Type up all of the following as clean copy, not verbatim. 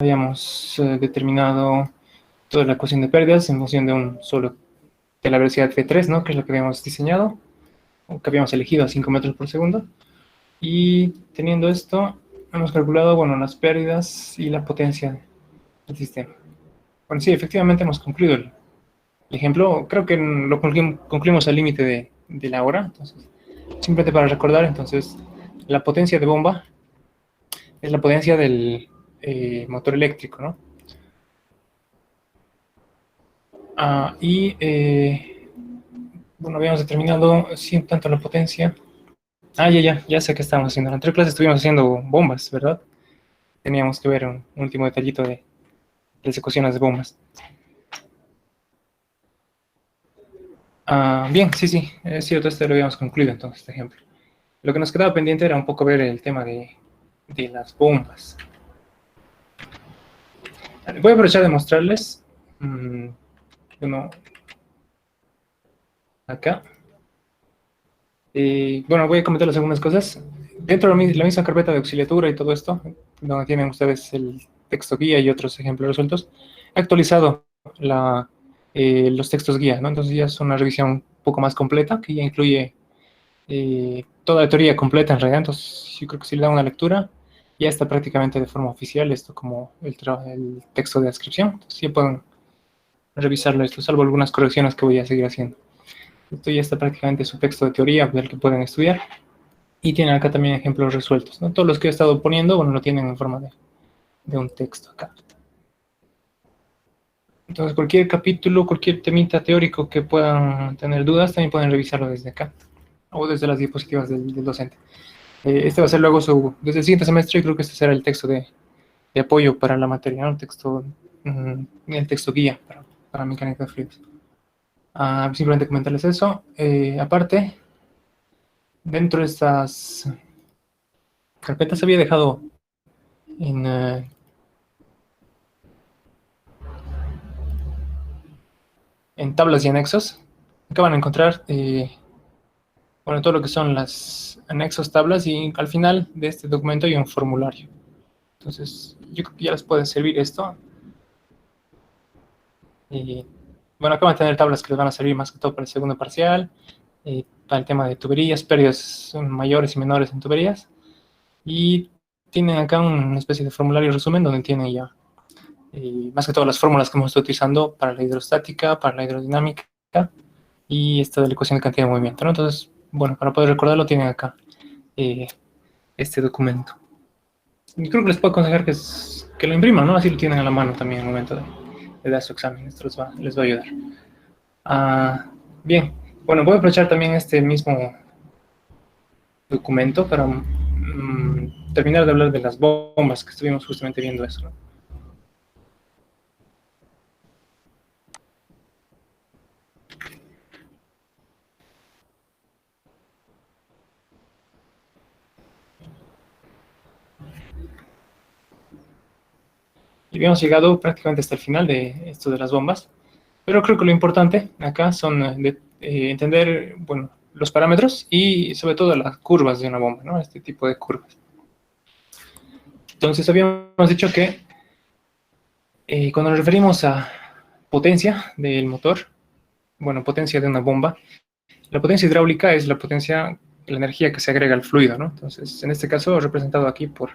habíamos determinado toda la ecuación de pérdidas en función de la velocidad V3, ¿no? Que es lo que habíamos diseñado, o que habíamos elegido a 5 metros por segundo. Y teniendo esto, hemos calculado, bueno, las pérdidas y la potencia del sistema. Bueno, sí, efectivamente hemos concluido el ejemplo. Creo que lo concluimos al límite de la hora. Entonces, simplemente para recordar, entonces, la potencia de bomba es la potencia del motor eléctrico, ¿no? Bueno, habíamos determinado tanto la potencia. Ya sé que estábamos haciendo. En la anterior clase estuvimos haciendo bombas, ¿verdad? Teníamos que ver un último detallito de las ecuaciones de bombas. Bien, sí, es cierto, este lo habíamos concluido entonces, este ejemplo. Lo que nos quedaba pendiente era un poco ver el tema de las bombas. Voy a aprovechar de mostrarles, bueno, acá. Bueno, voy a comentarles algunas cosas. Dentro de la misma carpeta de auxiliatura y todo esto, donde tienen ustedes el texto guía y otros ejemplos resueltos, he actualizado los textos guía, ¿no? Entonces ya es una revisión un poco más completa, que ya incluye toda la teoría completa en realidad. Entonces yo creo que si le dan una lectura, ya está prácticamente de forma oficial esto como el texto de descripción. Entonces ya pueden revisarlo esto, salvo algunas correcciones que voy a seguir haciendo. Esto ya está prácticamente su texto de teoría del que pueden estudiar. Y tienen acá también ejemplos resueltos, ¿no? Todos los que he estado poniendo, bueno, lo tienen en forma de un texto acá. Entonces, cualquier capítulo, cualquier temita teórico que puedan tener dudas, también pueden revisarlo desde acá o desde las diapositivas del docente. Este va a ser luego desde el siguiente semestre, y creo que este será el texto de apoyo para la materia, ¿no? El texto guía para mecánica de fluidos. Simplemente comentarles eso. Aparte, dentro de estas carpetas había dejado en tablas y anexos. Acá van a encontrar bueno, todo lo que son las anexos, tablas, y al final de este documento hay un formulario. Entonces, yo creo que ya les puede servir esto. Bueno, acá van a tener tablas que les van a servir más que todo para el segundo parcial, para el tema de tuberías, pérdidas mayores y menores en tuberías. Y tienen acá una especie de formulario resumen donde tienen ya más que todo las fórmulas que hemos estado utilizando para la hidrostática, para la hidrodinámica y esta de la ecuación de cantidad de movimiento, ¿no? Entonces, bueno, para poder recordarlo tienen acá este documento. Y creo que les puedo aconsejar que lo impriman, ¿no? Así lo tienen a la mano también en el momento de dar su examen. Esto les va a ayudar. Bien, bueno, voy a aprovechar también este mismo documento para terminar de hablar de las bombas, que estuvimos justamente viendo eso, ¿no? Y habíamos llegado prácticamente hasta el final de esto de las bombas, pero creo que lo importante acá son entender, bueno, los parámetros y sobre todo las curvas de una bomba, ¿no? Este tipo de curvas. Entonces habíamos dicho que cuando nos referimos a potencia del motor, bueno, potencia de una bomba, la potencia hidráulica es la potencia, la energía que se agrega al fluido, ¿no? Entonces, en este caso, representado aquí por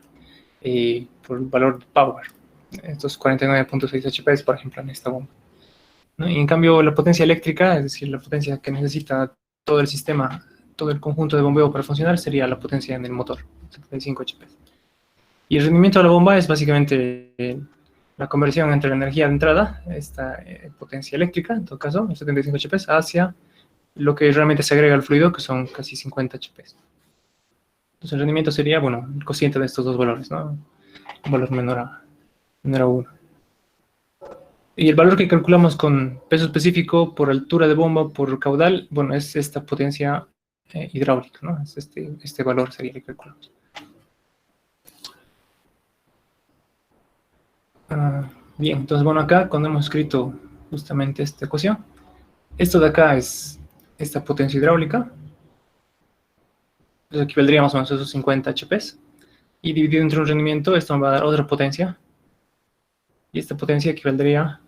el valor de power, estos 49.6 HP, por ejemplo, en esta bomba, ¿no? Y en cambio, la potencia eléctrica, es decir, la potencia que necesita todo el sistema, todo el conjunto de bombeo para funcionar, sería la potencia en el motor, 75 HP. Y el rendimiento de la bomba es básicamente la conversión entre la energía de entrada, esta potencia eléctrica, en todo caso, 75 HP, hacia lo que realmente se agrega al fluido, que son casi 50 HP. Entonces el rendimiento sería, bueno, el cociente de estos dos valores, ¿no? Un valor menor a 1. Y el valor que calculamos con peso específico por altura de bomba, por caudal, bueno, es esta potencia hidráulica, ¿no? Es este valor sería el que calculamos. Bien, entonces, bueno, acá cuando hemos escrito justamente esta ecuación, esto de acá es esta potencia hidráulica, entonces equivaldría más o menos a esos 50 HP, y dividido entre un rendimiento, esto me va a dar otra potencia, Y esta potencia equivaldría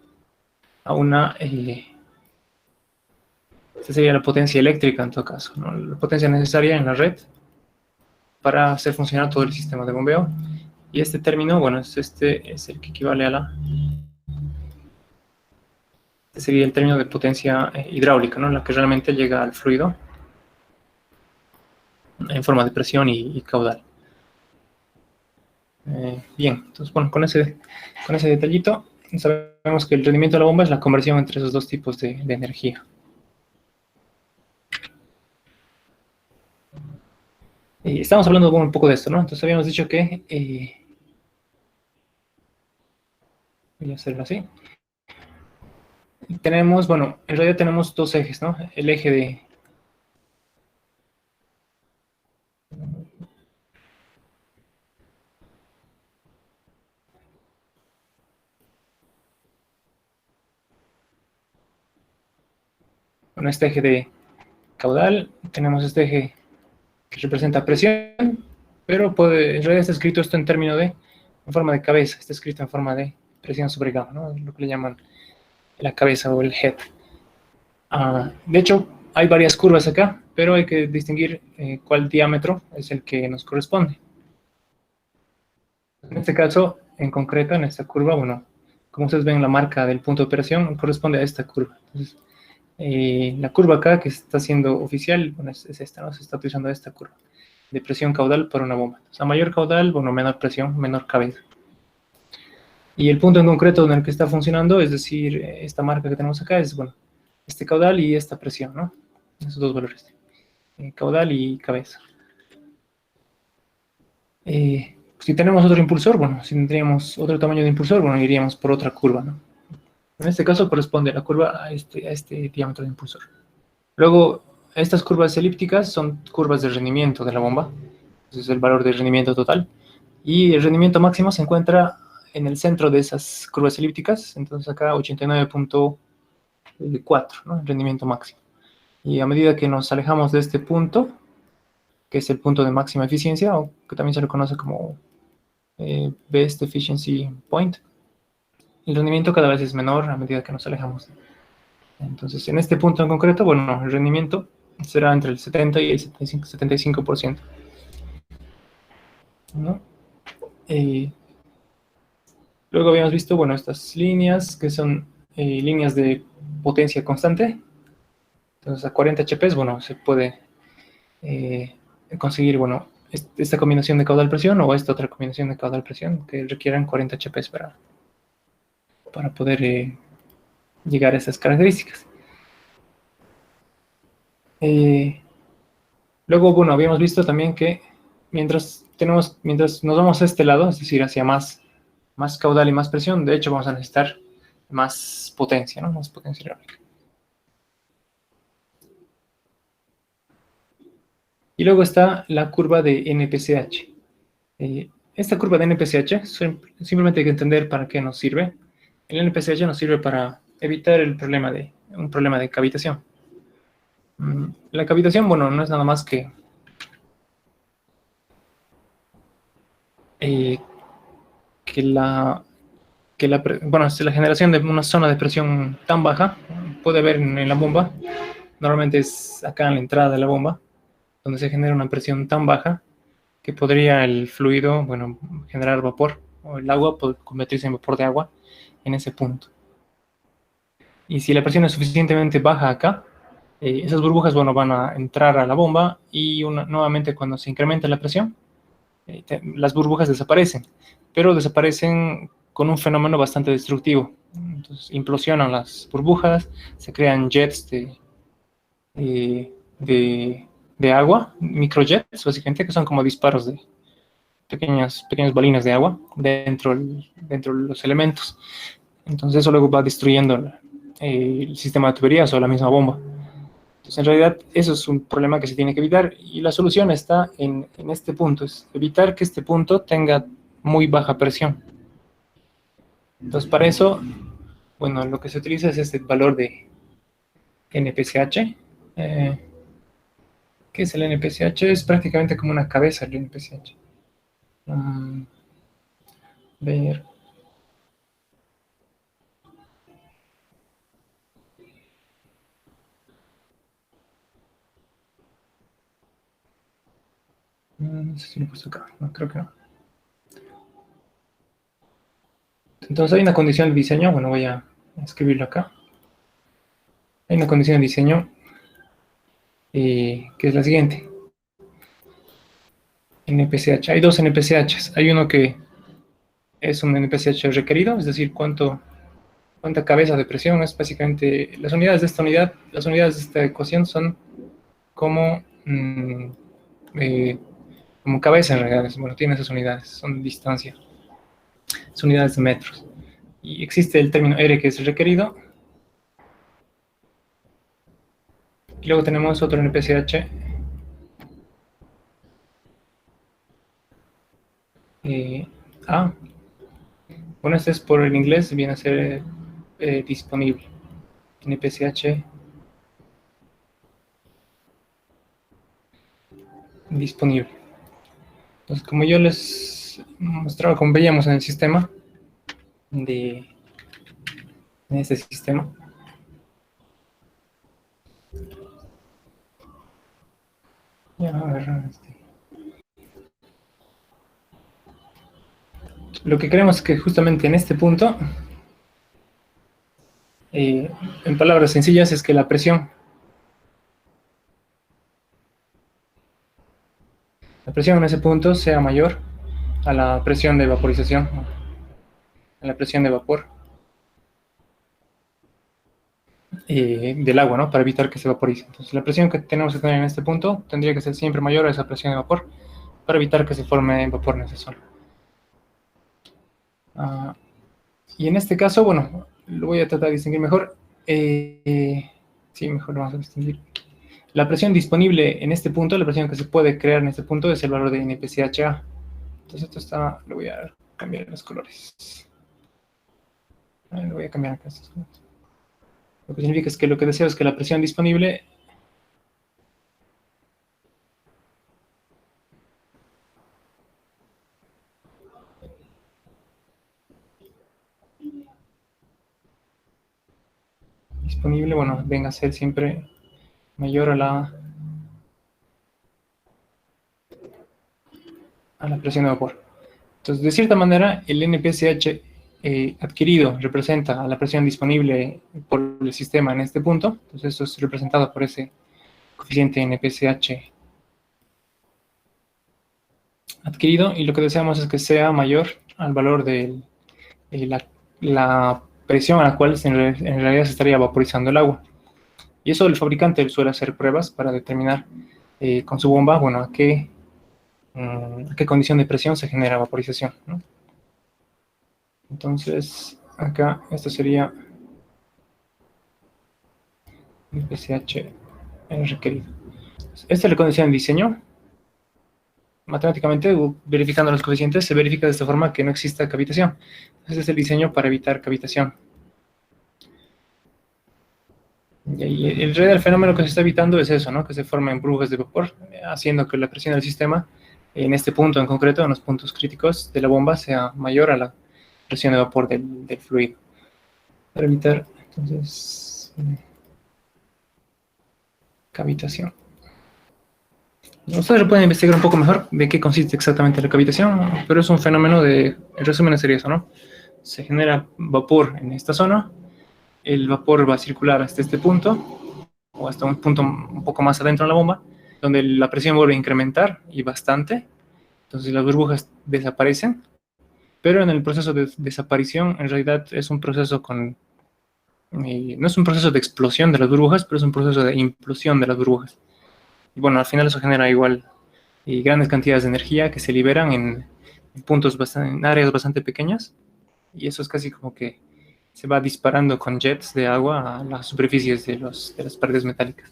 a una... esta sería la potencia eléctrica en todo caso, ¿no? La potencia necesaria en la red para hacer funcionar todo el sistema de bombeo. Y este término, bueno, este es el que equivale a la... Este sería el término de potencia hidráulica, ¿no? La que realmente llega al fluido en forma de presión y caudal. Bien, entonces, bueno, con ese detallito, sabemos que el rendimiento de la bomba es la conversión entre esos dos tipos de energía. Estamos hablando un poco de esto, ¿no? Entonces habíamos dicho que... voy a hacerlo así. Tenemos, bueno, en realidad tenemos dos ejes, ¿no? El eje de... Bueno, este eje de caudal, tenemos este eje que representa presión, pero en realidad está escrito esto en forma de cabeza, está escrito en forma de presión sobre gamma, ¿no? Lo que le llaman la cabeza o el head. De hecho, hay varias curvas acá, pero hay que distinguir cuál diámetro es el que nos corresponde. En este caso, en concreto, en esta curva, bueno, como ustedes ven, la marca del punto de operación corresponde a esta curva. Entonces, la curva acá que está siendo oficial, bueno, es esta, ¿no? Se está utilizando esta curva de presión caudal por una bomba. Entonces, a mayor caudal, bueno, menor presión, menor cabeza. Y el punto en concreto en el que está funcionando, es decir, esta marca que tenemos acá es, bueno, este caudal y esta presión, ¿no? Esos dos valores, caudal y cabeza. Si tenemos otro impulsor, bueno, si tendríamos otro tamaño de impulsor, bueno, iríamos por otra curva, ¿no? En este caso corresponde la curva a este diámetro de impulsor. Luego, estas curvas elípticas son curvas de rendimiento de la bomba. Ese es el valor de rendimiento total. Y el rendimiento máximo se encuentra en el centro de esas curvas elípticas. Entonces acá 89.4, ¿no? El rendimiento máximo. Y a medida que nos alejamos de este punto, que es el punto de máxima eficiencia, o que también se le conoce como Best Efficiency Point, el rendimiento cada vez es menor a medida que nos alejamos. Entonces, en este punto en concreto, bueno, el rendimiento será entre el 70 y el 75%. ¿No? Luego habíamos visto, bueno, estas líneas que son líneas de potencia constante. Entonces, a 40 HP, bueno, se puede conseguir, bueno, esta combinación de caudal-presión o esta otra combinación de caudal-presión que requieran 40 HP para poder llegar a esas características. Luego, bueno, habíamos visto también que mientras nos vamos a este lado, es decir, hacia más caudal y más presión, de hecho vamos a necesitar más potencia, ¿no? Más potencia hidráulica. Y luego está la curva de NPCH. Esta curva de NPCH, simplemente hay que entender para qué nos sirve. El NPCH nos sirve para evitar un problema de cavitación. La cavitación, bueno, no es nada más que la generación de una zona de presión tan baja. Puede haber en la bomba, normalmente es acá en la entrada de la bomba, donde se genera una presión tan baja que podría el fluido, bueno, generar vapor, o el agua puede convertirse en vapor de agua en ese punto. Y si la presión es suficientemente baja acá, esas burbujas, bueno, van a entrar a la bomba y nuevamente cuando se incrementa la presión, las burbujas desaparecen, pero desaparecen con un fenómeno bastante destructivo. Entonces implosionan las burbujas, se crean jets de agua, microjets básicamente, que son como disparos de pequeñas balinas de agua dentro de los elementos. Entonces eso luego va destruyendo el sistema de tuberías o la misma bomba. Entonces, en realidad, eso es un problema que se tiene que evitar y la solución está en este punto, es evitar que este punto tenga muy baja presión. Entonces, para eso, bueno, lo que se utiliza es este valor de NPCH. ¿Qué es el NPCH? Es prácticamente como una cabeza el NPCH. Ver. No sé si lo he puesto acá. No, creo que no. Entonces hay una condición de diseño. Bueno, voy a escribirlo acá. Hay una condición de diseño que es la siguiente. NPCH. Hay dos NPCHs. Hay uno que es un NPCH requerido, es decir, cuánta cabeza de presión es básicamente las unidades de esta unidad, las unidades de esta ecuación son como, eh, como cabeza en realidad. Bueno, tiene esas unidades, son distancia, son unidades de metros. Y existe el término R que es requerido. Y luego tenemos otro NPCH. A. Bueno, este es por el inglés, viene a ser disponible. NPCH disponible. Entonces, como yo les mostraba, como veíamos en el sistema, en este sistema, ya, a ver, lo que queremos es que justamente en este punto, en palabras sencillas, es que la presión en ese punto sea mayor a la presión de vaporización, a la presión de vapor del agua, ¿no? Para evitar que se vaporice. Entonces, la presión que tenemos que tener en este punto tendría que ser siempre mayor a esa presión de vapor para evitar que se forme vapor en esa zona. Y en este caso, bueno, lo voy a tratar de distinguir mejor. Sí, mejor lo vamos a distinguir. La presión disponible en este punto, la presión que se puede crear en este punto es el valor de NPCHA. Entonces esto está, lo voy a cambiar los colores. Lo voy a cambiar acá estos colores. Lo que significa es que lo que deseo es que la presión disponible bueno, venga a ser siempre mayor a la presión de vapor. Entonces, de cierta manera, el NPCH adquirido representa a la presión disponible por el sistema en este punto. Entonces, esto es representado por ese coeficiente NPCH adquirido, y lo que deseamos es que sea mayor al valor de la presión a la cual en realidad se estaría vaporizando el agua. Y eso el fabricante suele hacer pruebas para determinar con su bomba, bueno, a qué condición de presión se genera vaporización, ¿no? Entonces, acá esto sería el PCH requerido. Esta es la condición de diseño. Matemáticamente, verificando los coeficientes, se verifica de esta forma que no exista cavitación. Ese es el diseño para evitar cavitación. Y el real fenómeno que se está evitando es eso, ¿no? Que se formen burbujas de vapor, haciendo que la presión del sistema, en este punto en concreto, en los puntos críticos de la bomba, sea mayor a la presión de vapor del fluido. Para evitar, entonces, cavitación. Ustedes lo pueden investigar un poco mejor de qué consiste exactamente la cavitación, pero es un fenómeno en resumen sería eso, ¿no? Se genera vapor en esta zona, el vapor va a circular hasta este punto, o hasta un punto un poco más adentro de la bomba, donde la presión vuelve a incrementar, y bastante. Entonces las burbujas desaparecen, pero en el proceso de desaparición, en realidad es un proceso no es un proceso de explosión de las burbujas, pero es un proceso de implosión de las burbujas. Y bueno, al final eso genera igual grandes cantidades de energía que se liberan en en áreas bastante pequeñas, y eso es casi como que se va disparando con jets de agua a las superficies de las paredes metálicas.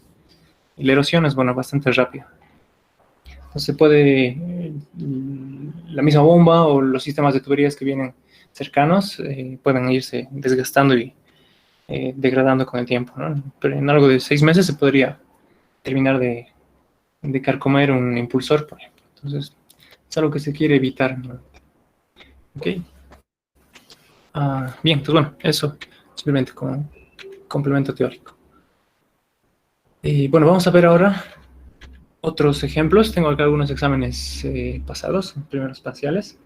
Y la erosión es, bueno, bastante rápida. Entonces se puede, la misma bomba o los sistemas de tuberías que vienen cercanos pueden irse desgastando y degradando con el tiempo, ¿no? Pero en algo de 6 meses se podría terminar de carcomer un impulsor, por ejemplo. Entonces, es algo que se quiere evitar, ¿no? Ok. Bien, pues bueno, eso simplemente como complemento teórico. Bueno, vamos a ver ahora Otros ejemplos, tengo acá algunos exámenes pasados, primeros parciales.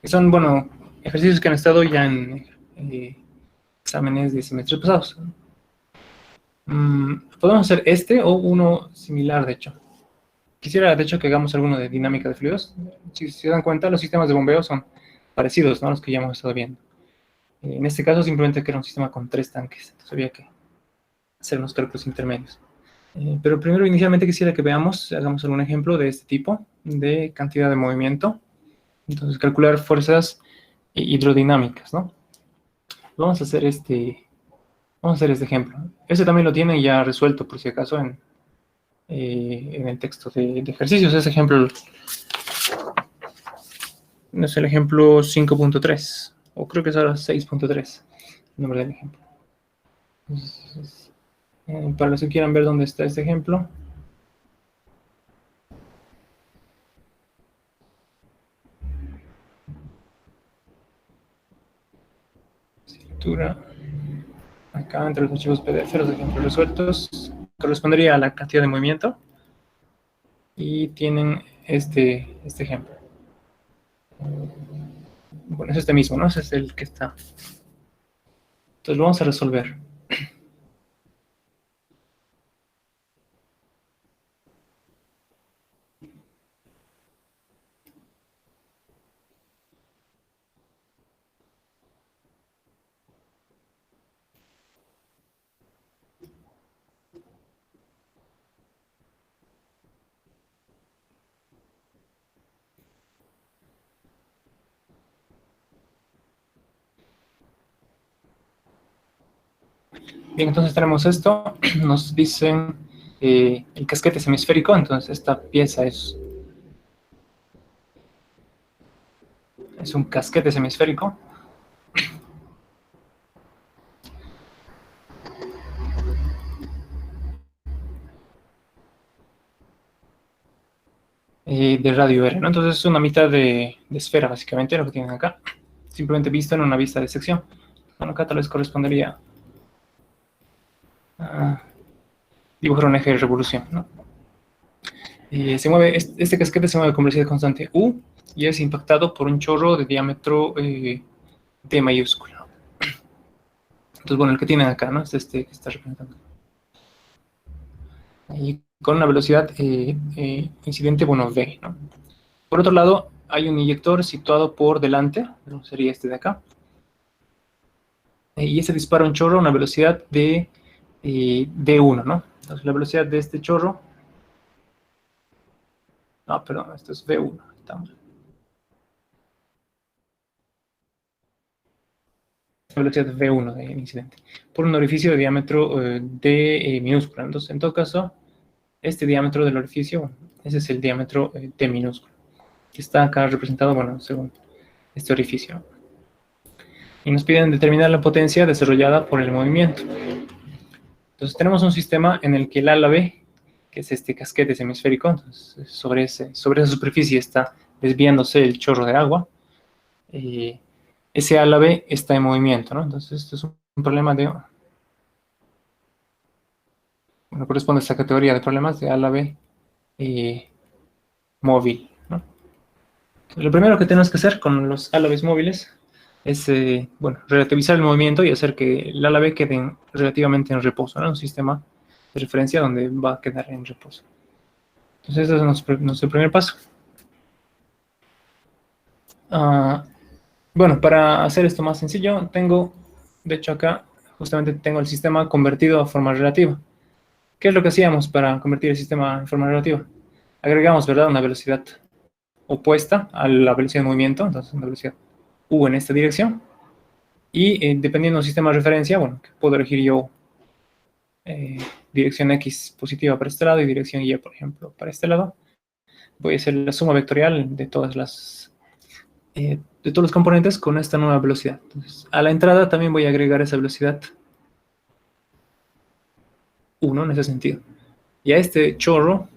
Son, bueno, ejercicios que han estado ya en exámenes de semestres pasados. Podemos hacer este o uno similar, de hecho. Quisiera, de hecho, que hagamos alguno de dinámica de fluidos. Si se dan cuenta, los sistemas de bombeo son parecidos, ¿no? Los que ya hemos estado viendo. En este caso, simplemente que era un sistema con 3 tanques. Entonces había que hacer unos cálculos intermedios. Pero primero, inicialmente, quisiera que veamos, hagamos algún ejemplo de este tipo, de cantidad de movimiento. Entonces, calcular fuerzas hidrodinámicas, ¿no? Vamos a hacer este ejemplo. Este también lo tienen ya resuelto, por si acaso, en el texto de ejercicios. Ese ejemplo es el ejemplo 5.3, o creo que es ahora 6.3, el nombre del ejemplo. Entonces, para los que quieran ver dónde está este ejemplo, lectura, acá entre los archivos PDF, los ejemplos resueltos, correspondería a la cantidad de movimiento, y tienen este ejemplo. Bueno, es este mismo, ¿no? Ese es el que está. Entonces lo vamos a resolver. Bien, entonces tenemos esto. Nos dicen el casquete semisférico. Entonces esta pieza es un casquete semisférico. De radio R, ¿no? Entonces es una mitad de esfera, básicamente, lo que tienen acá. Simplemente visto en una vista de sección. Bueno, acá tal vez correspondería a dibujar un eje de revolución, ¿no? Se mueve, este casquete se mueve con velocidad constante U y es impactado por un chorro de diámetro D mayúsculo. Entonces, bueno, el que tienen acá, ¿no? Es este que está representando. Y con una velocidad incidente, bueno, V, ¿no? Por otro lado, hay un inyector situado por delante, ¿no? Sería este de acá. Y ese dispara un chorro a una velocidad de D1, ¿no? Entonces, la velocidad de este chorro... No, perdón, esto es V1. Estamos. Velocidad V1 de incidente, por un orificio de diámetro D minúscula. Entonces, en todo caso, este diámetro del orificio, ese es el diámetro D minúsculo, que está acá representado, bueno, según este orificio. Y nos piden determinar la potencia desarrollada por el movimiento. Entonces, tenemos un sistema en el que el ala B, que es este casquete semisférico, entonces, sobre esa superficie está desviándose el chorro de agua. Ese ala B está en movimiento, ¿no? Entonces, esto es un problema de... Bueno, corresponde a esta categoría de problemas de ala B móvil, ¿no? Lo primero que tenemos que hacer con los ala Bs móviles es, bueno, relativizar el movimiento y hacer que el ala B quede relativamente en reposo, ¿no? Un sistema de referencia donde va a quedar en reposo. Entonces, ese es nuestro primer paso. Bueno, para hacer esto más sencillo, tengo, de hecho acá, justamente tengo el sistema convertido a forma relativa. ¿Qué es lo que hacíamos para convertir el sistema en forma relativa? Agregamos, ¿verdad?, una velocidad opuesta a la velocidad de movimiento, entonces una velocidad U en esta dirección, y dependiendo del sistema de referencia, bueno, que puedo elegir yo dirección X positiva para este lado y dirección Y, por ejemplo, para este lado. Voy a hacer la suma vectorial de todos los componentes con esta nueva velocidad. Entonces, a la entrada también voy a agregar esa velocidad 1 en ese sentido. Y a este chorro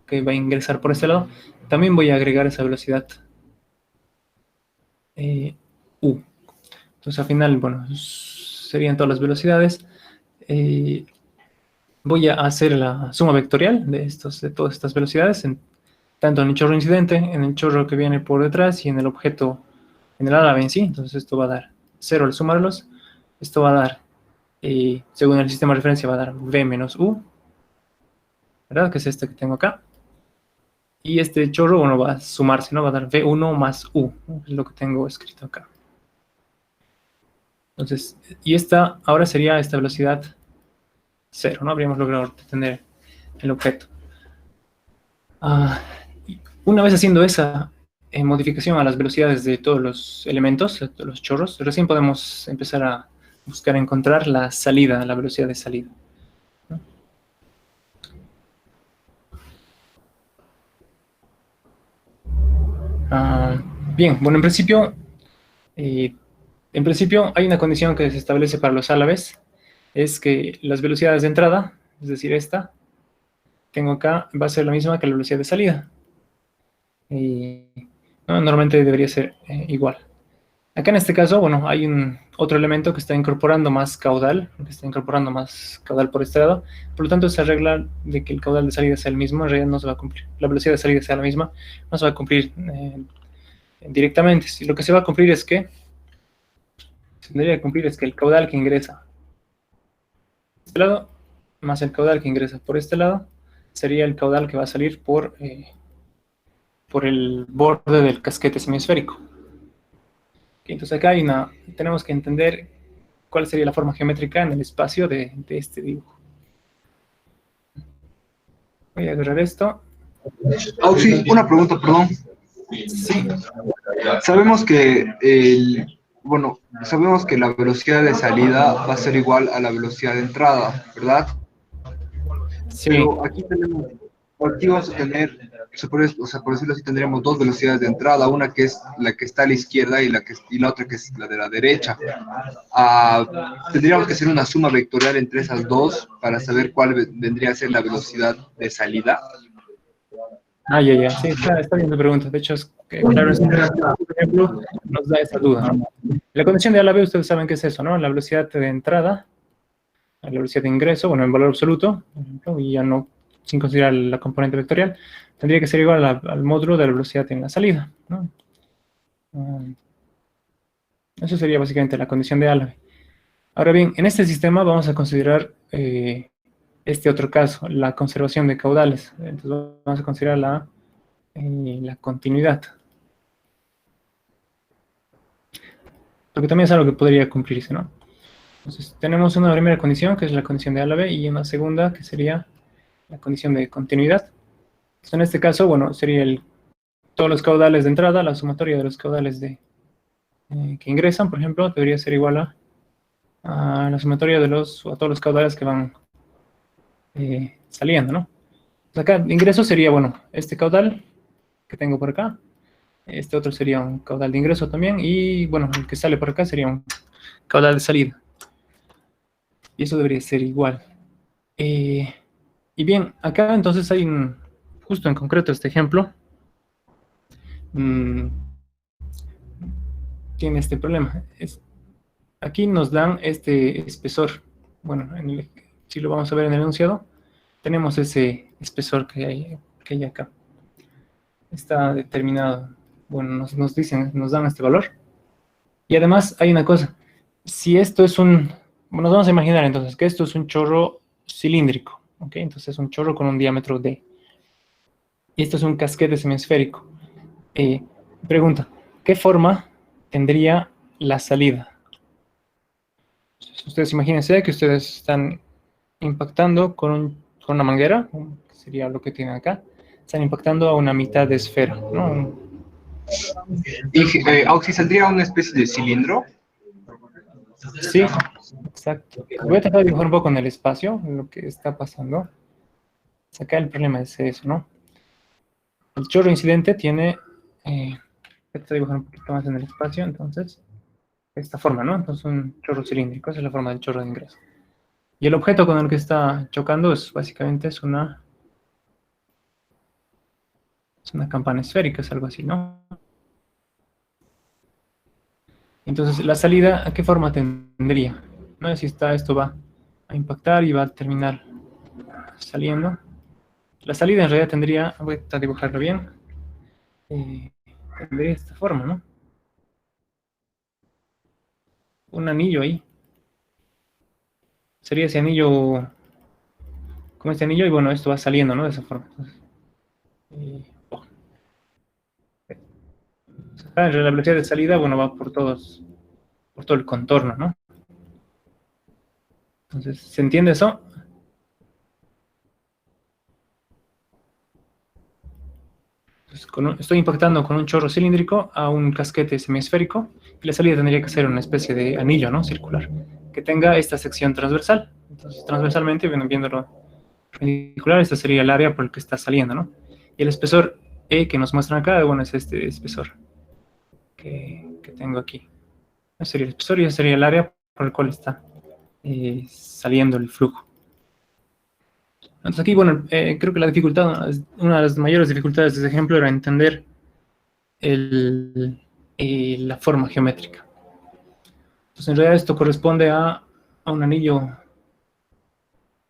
que va a ingresar por este lado, también voy a agregar esa velocidad U. Entonces, al final, bueno, serían todas las velocidades. voy a hacer la suma vectorial de todas estas velocidades, tanto en el chorro incidente, en el chorro que viene por detrás y en el objeto, en el álave en sí. Entonces esto va a dar 0 al sumarlos. Esto va a dar, según el sistema de referencia, va a dar V menos U, ¿verdad? Que es este que tengo acá. Y este chorro, bueno, va a sumarse, ¿no? Va a dar V1 más U, ¿no? Es lo que tengo escrito acá. Entonces, y esta ahora sería esta velocidad 0, ¿no? Habríamos logrado detener el objeto. Una vez haciendo esa modificación a las velocidades de todos los elementos, de todos los chorros, recién podemos empezar a buscar encontrar la salida, la velocidad de salida, ¿no? Bien, bueno, en principio hay una condición que se establece para los álaves, es que las velocidades de entrada, es decir, esta, tengo acá, va a ser la misma que la velocidad de salida. ¿No? Normalmente debería ser igual. Acá en este caso, bueno, hay otro elemento que está incorporando más caudal por este lado. Por lo tanto, esa regla de que el caudal de salida sea el mismo, en realidad no se va a cumplir. La velocidad de salida sea la misma, no se va a cumplir directamente. Si lo que se va a cumplir es que, se tendría que cumplir es que el caudal que ingresa por este lado, más el caudal que ingresa por este lado, sería el caudal que va a salir por el borde del casquete semiesférico. Entonces acá tenemos que entender cuál sería la forma geométrica en el espacio de este dibujo. Voy a agarrar esto. Sí, una pregunta, perdón. Sí. Sabemos que sabemos que la velocidad de salida va a ser igual a la velocidad de entrada, ¿verdad? Sí. Pero aquí vamos a tener, por decirlo así, tendríamos dos velocidades de entrada, una que es la que está a la izquierda y la otra que es la de la derecha. Tendríamos que hacer una suma vectorial entre esas dos para saber cuál vendría a ser la velocidad de salida. Ya. Sí, está bien la pregunta. De hecho, claro, este ejemplo nos da esa duda. La condición de Álave, ustedes saben qué es eso, ¿no? La velocidad de entrada, la velocidad de ingreso, bueno, en valor absoluto, por ejemplo, y ya no, sin considerar la componente vectorial, tendría que ser igual al módulo de la velocidad en la salida, ¿no? Eso sería básicamente la condición de Álave. Ahora bien, en este sistema vamos a considerar este otro caso, la conservación de caudales. Entonces vamos a considerar la continuidad. Porque también es algo que podría cumplirse, ¿no? Entonces tenemos una primera condición, que es la condición de Álave, y una segunda, que sería la condición de continuidad. Entonces, en este caso, bueno, sería todos los caudales de entrada, la sumatoria de los caudales que ingresan, por ejemplo, debería ser igual a la sumatoria a todos los caudales que van saliendo, ¿no? Acá, ingreso sería, bueno, este caudal que tengo por acá. Este otro sería un caudal de ingreso también. Y, bueno, el que sale por acá sería un caudal de salida. Y eso debería ser igual. Y bien, acá entonces hay justo en concreto este ejemplo, tiene este problema. Aquí nos dan este espesor. Bueno, si lo vamos a ver en el enunciado, tenemos ese espesor que hay acá. Está determinado. Bueno, nos dan este valor. Y además hay una cosa. Si esto es bueno, nos vamos a imaginar entonces que esto es un chorro cilíndrico. ¿Ok? Entonces es un chorro con un diámetro D. Y esto es un casquete semiesférico. Pregunta, ¿qué forma tendría la salida? Ustedes imagínense que ustedes están impactando con una manguera, que sería lo que tienen acá, están impactando a una mitad de esfera, ¿no? ¿Y saldría una especie de cilindro? Sí, exacto. Voy a tratar de dibujar un poco en el espacio lo que está pasando. Acá el problema es eso, ¿no? El chorro incidente tiene, voy a tratar de dibujar un poquito más en el espacio, entonces, esta forma, ¿no? Entonces un chorro cilíndrico, esa es la forma del chorro de ingreso. Y el objeto con el que está chocando básicamente es una campana esférica, es algo así, ¿no? Entonces, la salida, ¿a qué forma tendría? ¿No? Si esto va a impactar y va a terminar saliendo. La salida en realidad tendría, voy a tratar de dibujarlo bien, tendría esta forma, ¿no? Un anillo ahí. Sería ese anillo, como este anillo, y bueno, esto va saliendo, ¿no? De esa forma. Entonces, oh, acá la velocidad de salida, bueno, va por todo el contorno, ¿no? Entonces, ¿se entiende eso? Entonces, estoy impactando con un chorro cilíndrico a un casquete semiesférico y la salida tendría que ser una especie de anillo, ¿no? Circular, que tenga esta sección transversal. Entonces, transversalmente, viéndolo perpendicular, esta sería el área por el que está saliendo, ¿no? Y el espesor E que nos muestran acá, bueno, es este espesor que tengo aquí. Ese sería el espesor y ese sería el área por el cual está saliendo el flujo. Entonces aquí, bueno, creo que la dificultad, una de las mayores dificultades de este ejemplo era entender la forma geométrica. Entonces en realidad esto corresponde a un anillo,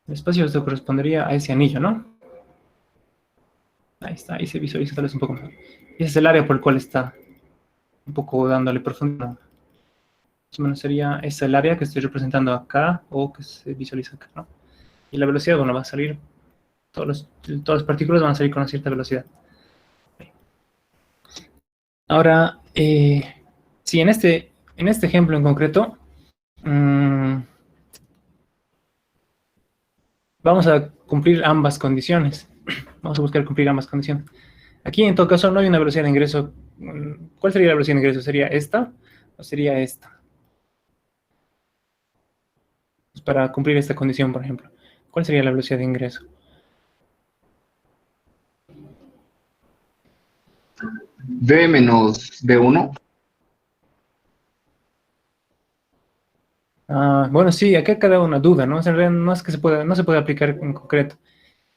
el espacio esto correspondería a ese anillo, ¿no? Ahí está, ahí se visualiza tal vez un poco mejor. Y ese es el área por el cual está un poco dándole profundidad. Más o menos sería esa el área que estoy representando acá o que se visualiza acá, ¿no? Y la velocidad, bueno, va a salir, todas las partículas van a salir con una cierta velocidad. Ahora, sí, en este ejemplo en concreto, vamos a cumplir ambas condiciones. Vamos a buscar cumplir ambas condiciones. Aquí, en todo caso, no hay una velocidad de ingreso. ¿Cuál sería la velocidad de ingreso? ¿Sería esta o sería esta? Pues para cumplir esta condición, por ejemplo. ¿Cuál sería la velocidad de ingreso? V menos V1. Bueno, sí, acá queda una duda, ¿no? En realidad no es que no se puede aplicar en concreto.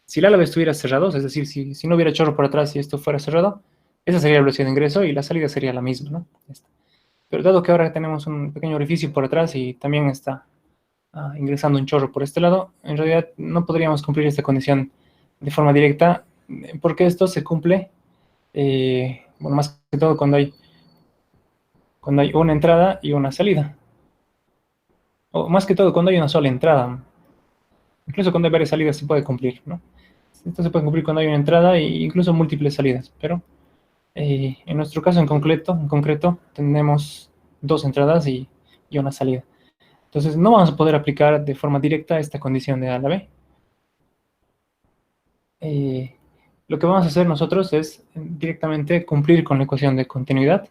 Si el álabe estuviera cerrado, es decir, si no hubiera chorro por atrás y esto fuera cerrado, esa sería la velocidad de ingreso y la salida sería la misma, ¿no? Pero dado que ahora tenemos un pequeño orificio por atrás y también está ingresando un chorro por este lado, en realidad no podríamos cumplir esta condición de forma directa, porque esto se cumple, bueno, más que todo cuando hay una entrada y una salida. O más que todo cuando hay una sola entrada. Incluso cuando hay varias salidas se puede cumplir, ¿no? Esto se puede cumplir cuando hay una entrada e incluso múltiples salidas, pero en nuestro caso en concreto tenemos dos entradas y una salida. Entonces no vamos a poder aplicar de forma directa esta condición de A a la B. Lo que vamos a hacer nosotros es directamente cumplir con la ecuación de continuidad.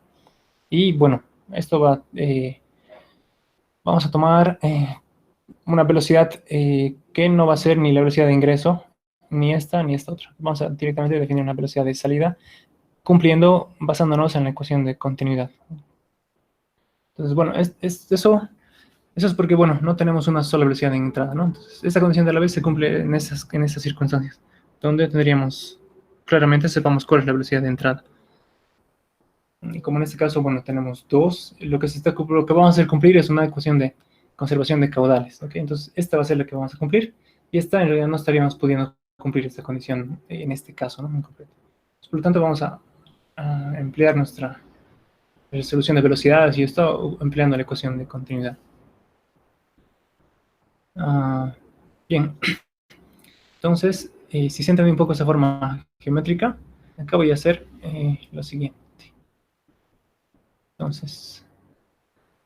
Y bueno, esto vamos a tomar una velocidad que no va a ser ni la velocidad de ingreso, ni esta otra. Vamos a directamente definir una velocidad de salida cumpliendo, basándonos en la ecuación de continuidad. Entonces, bueno, eso es porque, bueno, no tenemos una sola velocidad de entrada, ¿no? Entonces, esta condición de la vez se cumple en esas circunstancias, donde tendríamos, claramente sepamos cuál es la velocidad de entrada. Y como en este caso, bueno, tenemos dos, lo que vamos a hacer cumplir es una ecuación de conservación de caudales, ¿ok? Entonces, esta va a ser la que vamos a cumplir, y esta en realidad no estaríamos pudiendo cumplir esta condición en este caso, ¿no? En concreto. Por lo tanto, vamos a emplear nuestra resolución de velocidades y esto empleando la ecuación de continuidad. Bien, entonces, si se entiende un poco esa forma geométrica, acá voy a hacer lo siguiente. Entonces,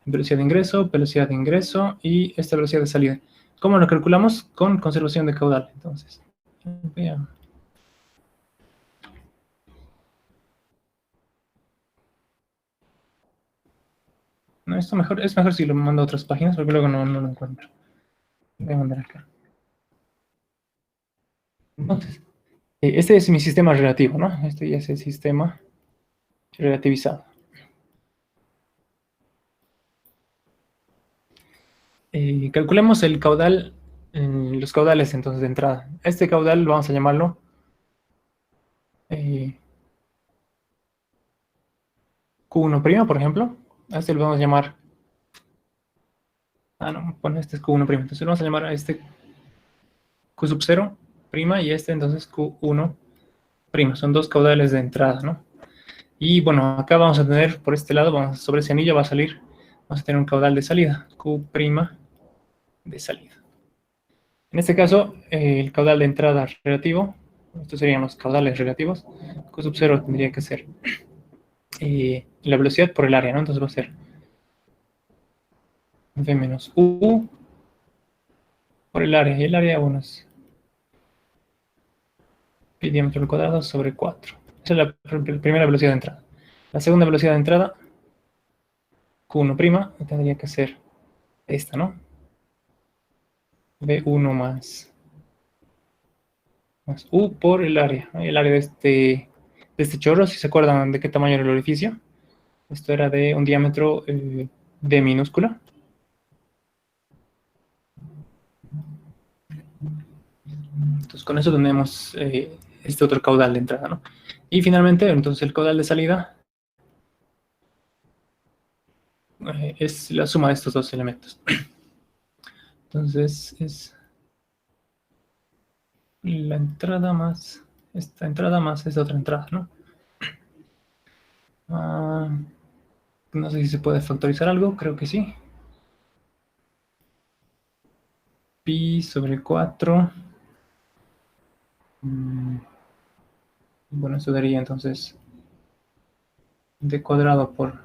velocidad de ingreso y esta velocidad de salida. ¿Cómo lo calculamos? Con conservación de caudal. Entonces, no, esto es mejor si lo mando a otras páginas porque luego no lo encuentro. Voy a mandar acá. Entonces, este es mi sistema relativo, ¿no? Este ya es el sistema relativizado. Calculemos el caudal, los caudales entonces de entrada. Este caudal vamos a llamarlo Q1', por ejemplo. A este lo vamos a llamar, no, bueno, este es Q1'. Entonces lo vamos a llamar a este Q sub 0', y este entonces Q1'. Son dos caudales de entrada, ¿no? Y bueno, acá vamos a tener, por este lado, sobre ese anillo va a salir, vamos a tener un caudal de salida, Q' de salida. En este caso, el caudal de entrada relativo, estos serían los caudales relativos, Q sub 0 tendría que ser la velocidad por el área, ¿no? Entonces va a ser V menos U por el área, y el área, bueno, es pi diámetro al cuadrado sobre 4. Esa es la primera velocidad de entrada. La segunda velocidad de entrada, Q1', tendría que ser esta, ¿no? V1 más U por el área, ¿no? El área de este chorro, si se acuerdan de qué tamaño era el orificio. Esto era de un diámetro D minúscula. Entonces con eso tenemos este otro caudal de entrada, ¿no? Y finalmente, entonces el caudal de salida es la suma de estos dos elementos. Entonces es la entrada más esta entrada más esta otra entrada, ¿no? No sé si se puede factorizar algo, creo que sí. Pi sobre 4. Bueno, eso daría entonces d cuadrado por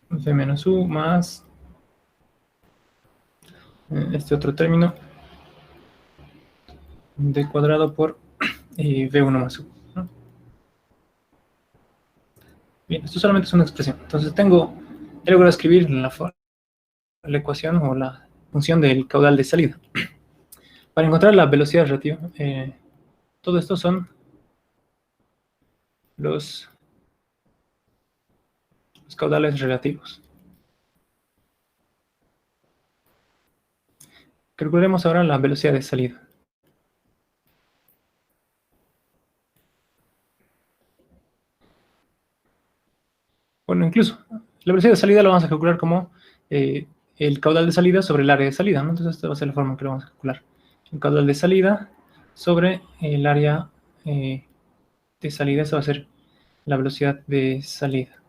v menos u más este otro término, d cuadrado por v1 más u, ¿no? Bien, esto solamente es una expresión. Entonces ya logro escribir la ecuación o la función del caudal de salida. Para encontrar la velocidad relativa, todo esto son los caudales relativos. Calculemos ahora la velocidad de salida. Bueno, incluso la velocidad de salida lo vamos a calcular como el caudal de salida sobre el área de salida, ¿no? Entonces esta va a ser la forma que lo vamos a calcular. El caudal de salida sobre el área de salida, esa va a ser la velocidad de salida.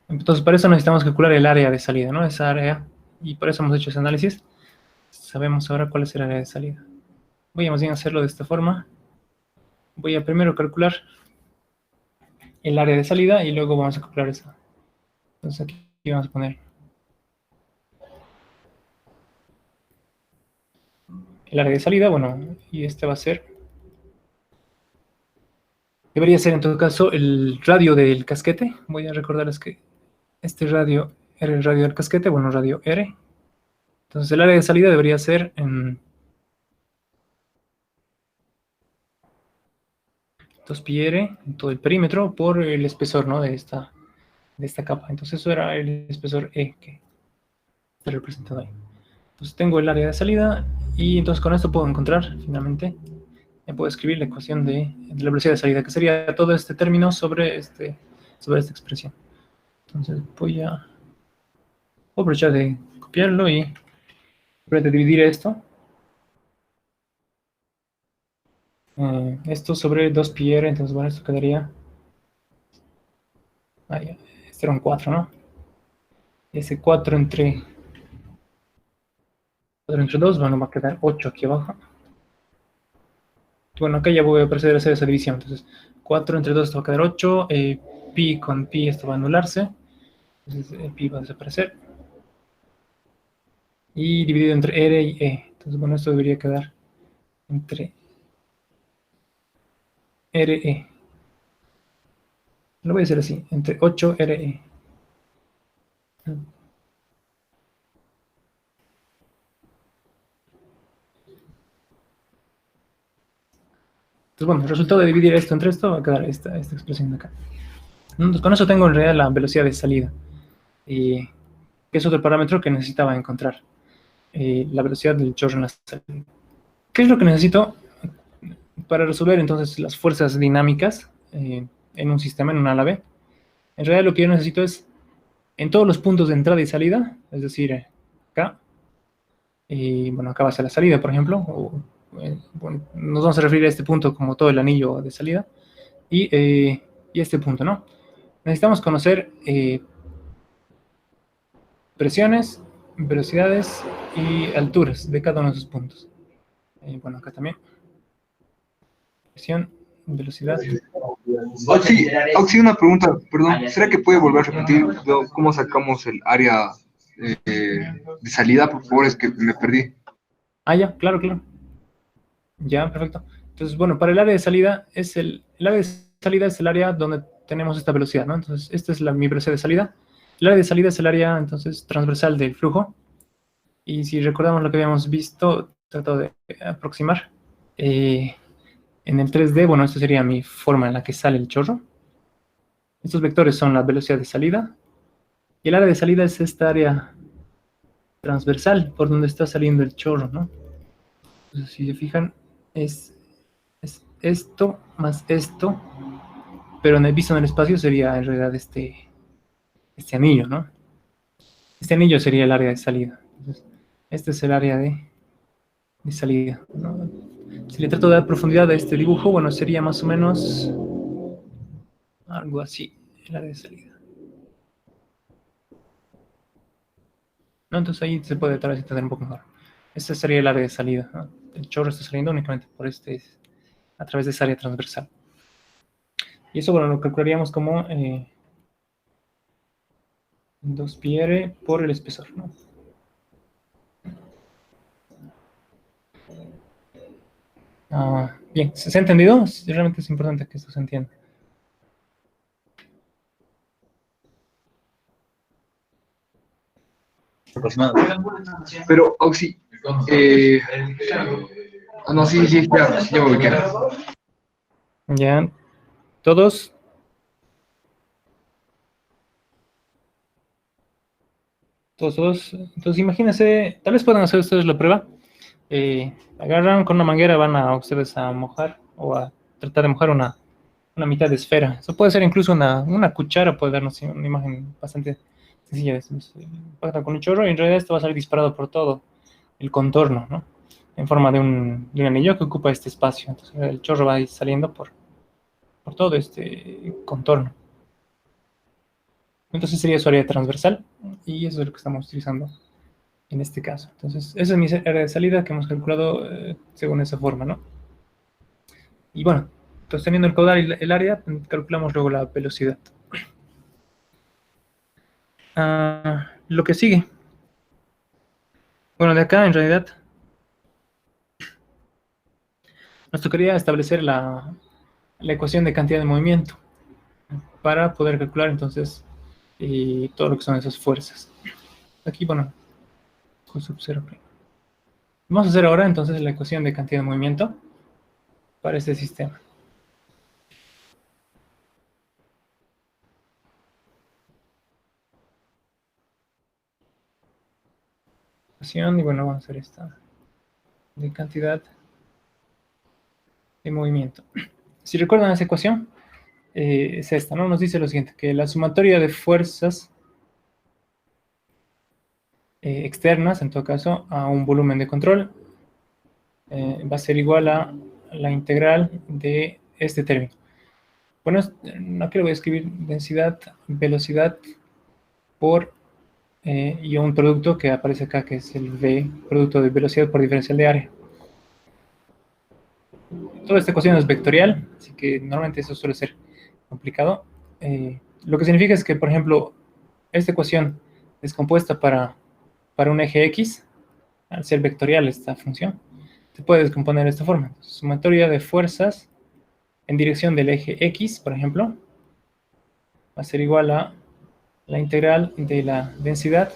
Entonces para eso necesitamos calcular el área de salida, ¿no? Esa área, y por eso hemos hecho ese análisis. Sabemos ahora cuál es el área de salida. Voy a más bien hacerlo de esta forma. Voy a primero calcular el área de salida y luego vamos a calcular esa. Entonces aquí vamos a poner el área de salida, bueno, y este va a ser, debería ser en todo caso el radio del casquete. Voy a recordarles que este radio era el radio del casquete, bueno, radio R. Entonces el área de salida debería ser en 2πr en todo el perímetro por el espesor, ¿no? de esta capa. Entonces eso era el espesor E que está representado ahí. Entonces tengo el área de salida y entonces con esto puedo encontrar finalmente, ya puedo escribir la ecuación de la velocidad de salida, que sería todo este término sobre esta expresión. Entonces voy a aprovechar de copiarlo y voy a dividir esto. Esto sobre 2πr, entonces bueno, esto quedaría, este era un 4, ¿no? Ese 4 entre 2, bueno, va a quedar 8 aquí abajo. Bueno, acá ya voy a proceder a hacer esa división. Entonces, 4 entre 2, esto va a quedar 8. Pi con pi, esto va a anularse. Entonces, pi va a desaparecer. Y dividido entre r y e. Entonces, bueno, esto debería quedar entre re. Lo voy a hacer así, entre 8 re. Entonces, bueno, el resultado de dividir esto entre esto va a quedar esta expresión de acá. Entonces, con eso tengo en realidad la velocidad de salida, que es otro parámetro que necesitaba encontrar. La velocidad del chorro en la salida. ¿Qué es lo que necesito para resolver entonces las fuerzas dinámicas en un sistema, en una ala B? En realidad lo que yo necesito es, en todos los puntos de entrada y salida, es decir, acá, Y bueno, acá va hacia la salida, por ejemplo. Bueno, nos vamos a referir a este punto como todo el anillo de salida. Y este punto, ¿no? Necesitamos conocer presiones, velocidades y alturas de cada uno de esos puntos. Bueno, acá también. Presión, velocidad. Oxy, una pregunta, perdón, ¿será que puede volver a repetir cómo sacamos el área de salida? Por favor, es que me perdí. Ah, ya, claro, claro. Ya, perfecto. Entonces, bueno, para el área de salida el área de salida es el área donde tenemos esta velocidad, ¿no? Entonces, esta es mi velocidad de salida. El área de salida es el área, entonces, transversal del flujo. Y si recordamos lo que habíamos visto, trato de aproximar. En el 3D, bueno, esta sería mi forma en la que sale el chorro. Estos vectores son la velocidad de salida. Y el área de salida es esta área transversal por donde está saliendo el chorro, ¿no? Entonces, si se fijan, es esto más esto, pero en el visto en el espacio sería en realidad este anillo, ¿no? Este anillo sería el área de salida. Entonces, este es el área de salida, ¿no? Si le trato de dar profundidad a este dibujo, bueno, sería más o menos algo así, el área de salida. ¿No? Entonces ahí se puede tal vez entender un poco mejor. Este sería el área de salida, ¿no? El chorro está saliendo únicamente por a través de esa área transversal. Y eso, bueno, lo calcularíamos como 2πr por el espesor, ¿no? Bien, ¿se ha entendido? Realmente es importante que esto se entienda. Pero, Oxy, no, sí, ya me ubiqué. Ya, todos. Entonces, imagínense, tal vez puedan hacer ustedes la prueba. Agarran con una manguera, van a ustedes a mojar o a tratar de mojar una mitad de esfera. Eso puede ser incluso una cuchara, puede darnos una imagen bastante sencilla. Pasa con un chorro y en realidad esto va a salir disparado por todo el contorno, ¿no? En forma de un anillo que ocupa este espacio. Entonces el chorro va a ir saliendo por todo este contorno. Entonces sería su área transversal y eso es lo que estamos utilizando en este caso. Entonces, esa es mi área de salida que hemos calculado según esa forma, ¿no? Y bueno, entonces teniendo el caudal y el área, calculamos luego la velocidad. Lo que sigue. Bueno, de acá en realidad nos tocaría establecer la ecuación de cantidad de movimiento para poder calcular entonces todo lo que son esas fuerzas. Aquí, bueno, con sub 0. Vamos a hacer ahora entonces la ecuación de cantidad de movimiento para este sistema. Y bueno, vamos a hacer esta de cantidad de movimiento. Si recuerdan esa ecuación, es esta, ¿no? Nos dice lo siguiente, que la sumatoria de fuerzas externas, en todo caso, a un volumen de control, va a ser igual a la integral de este término. Bueno, aquí lo voy a escribir densidad, velocidad por, y un producto que aparece acá, que es el V, producto de velocidad por diferencial de área. Toda esta ecuación es vectorial, así que normalmente eso suele ser complicado. Lo que significa es que, por ejemplo, esta ecuación es compuesta para un eje X, al ser vectorial esta función, se puede descomponer de esta forma. Entonces, sumatoria de fuerzas en dirección del eje X, por ejemplo, va a ser igual a la integral de la densidad,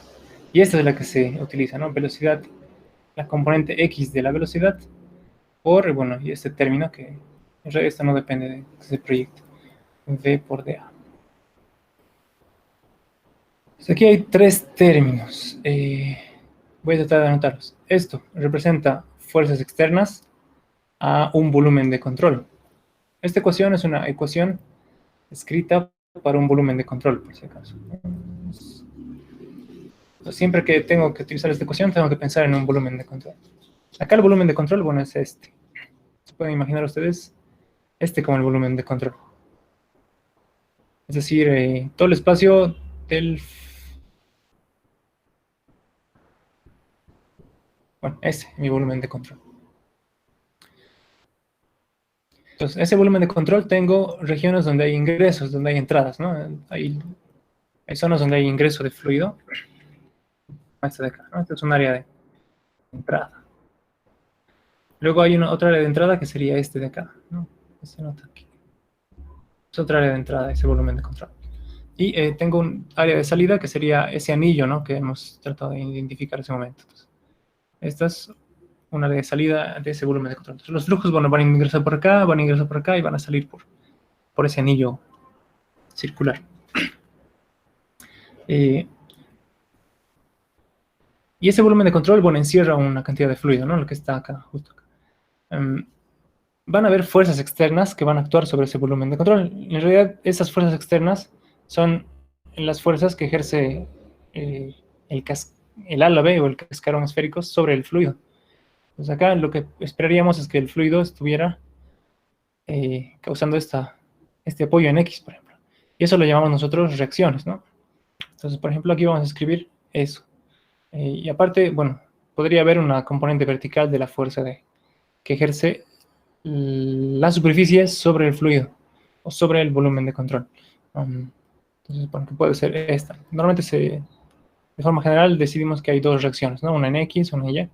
y esta es la que se utiliza, ¿no? Velocidad, la componente X de la velocidad, por, bueno, y este término que en realidad esto no depende de ese proyecto, V por dA. Pues aquí hay tres términos. Voy a tratar de anotarlos. Esto representa fuerzas externas a un volumen de control. Esta ecuación es una ecuación escrita para un volumen de control, por si acaso. Entonces, siempre que tengo que utilizar esta ecuación, tengo que pensar en un volumen de control. Acá el volumen de control, bueno, es este. Se pueden imaginar ustedes este como el volumen de control. Es decir, todo el espacio del... Bueno, ese es mi volumen de control. Entonces, ese volumen de control tengo regiones donde hay ingresos, donde hay entradas, ¿no? Hay zonas donde hay ingreso de fluido. Este de acá, ¿no? Este es un área de entrada. Luego hay otra área de entrada que sería este de acá, ¿no? Se nota aquí. Es otra área de entrada, ese volumen de control. Y tengo un área de salida que sería ese anillo, ¿no? Que hemos tratado de identificar en ese momento. Entonces, esta es una área de salida de ese volumen de control. Entonces, los flujos, bueno, van a ingresar por acá, van a ingresar por acá y van a salir por ese anillo circular. Y ese volumen de control, bueno, encierra una cantidad de fluido, ¿no? Lo que está acá, justo acá. Van a haber fuerzas externas que van a actuar sobre ese volumen de control. En realidad, esas fuerzas externas son las fuerzas que ejerce el ala B o el cascarón esférico sobre el fluido. Pues acá lo que esperaríamos es que el fluido estuviera causando este apoyo en X, por ejemplo. Y eso lo llamamos nosotros reacciones, ¿no? Entonces, por ejemplo, aquí vamos a escribir eso. Y aparte, bueno, podría haber una componente vertical de la fuerza que ejerce la superficie sobre el fluido o sobre el volumen de control. Entonces, bueno, que puede ser esta. Normalmente de forma general decidimos que hay dos reacciones, ¿no? Una en X, una en Y.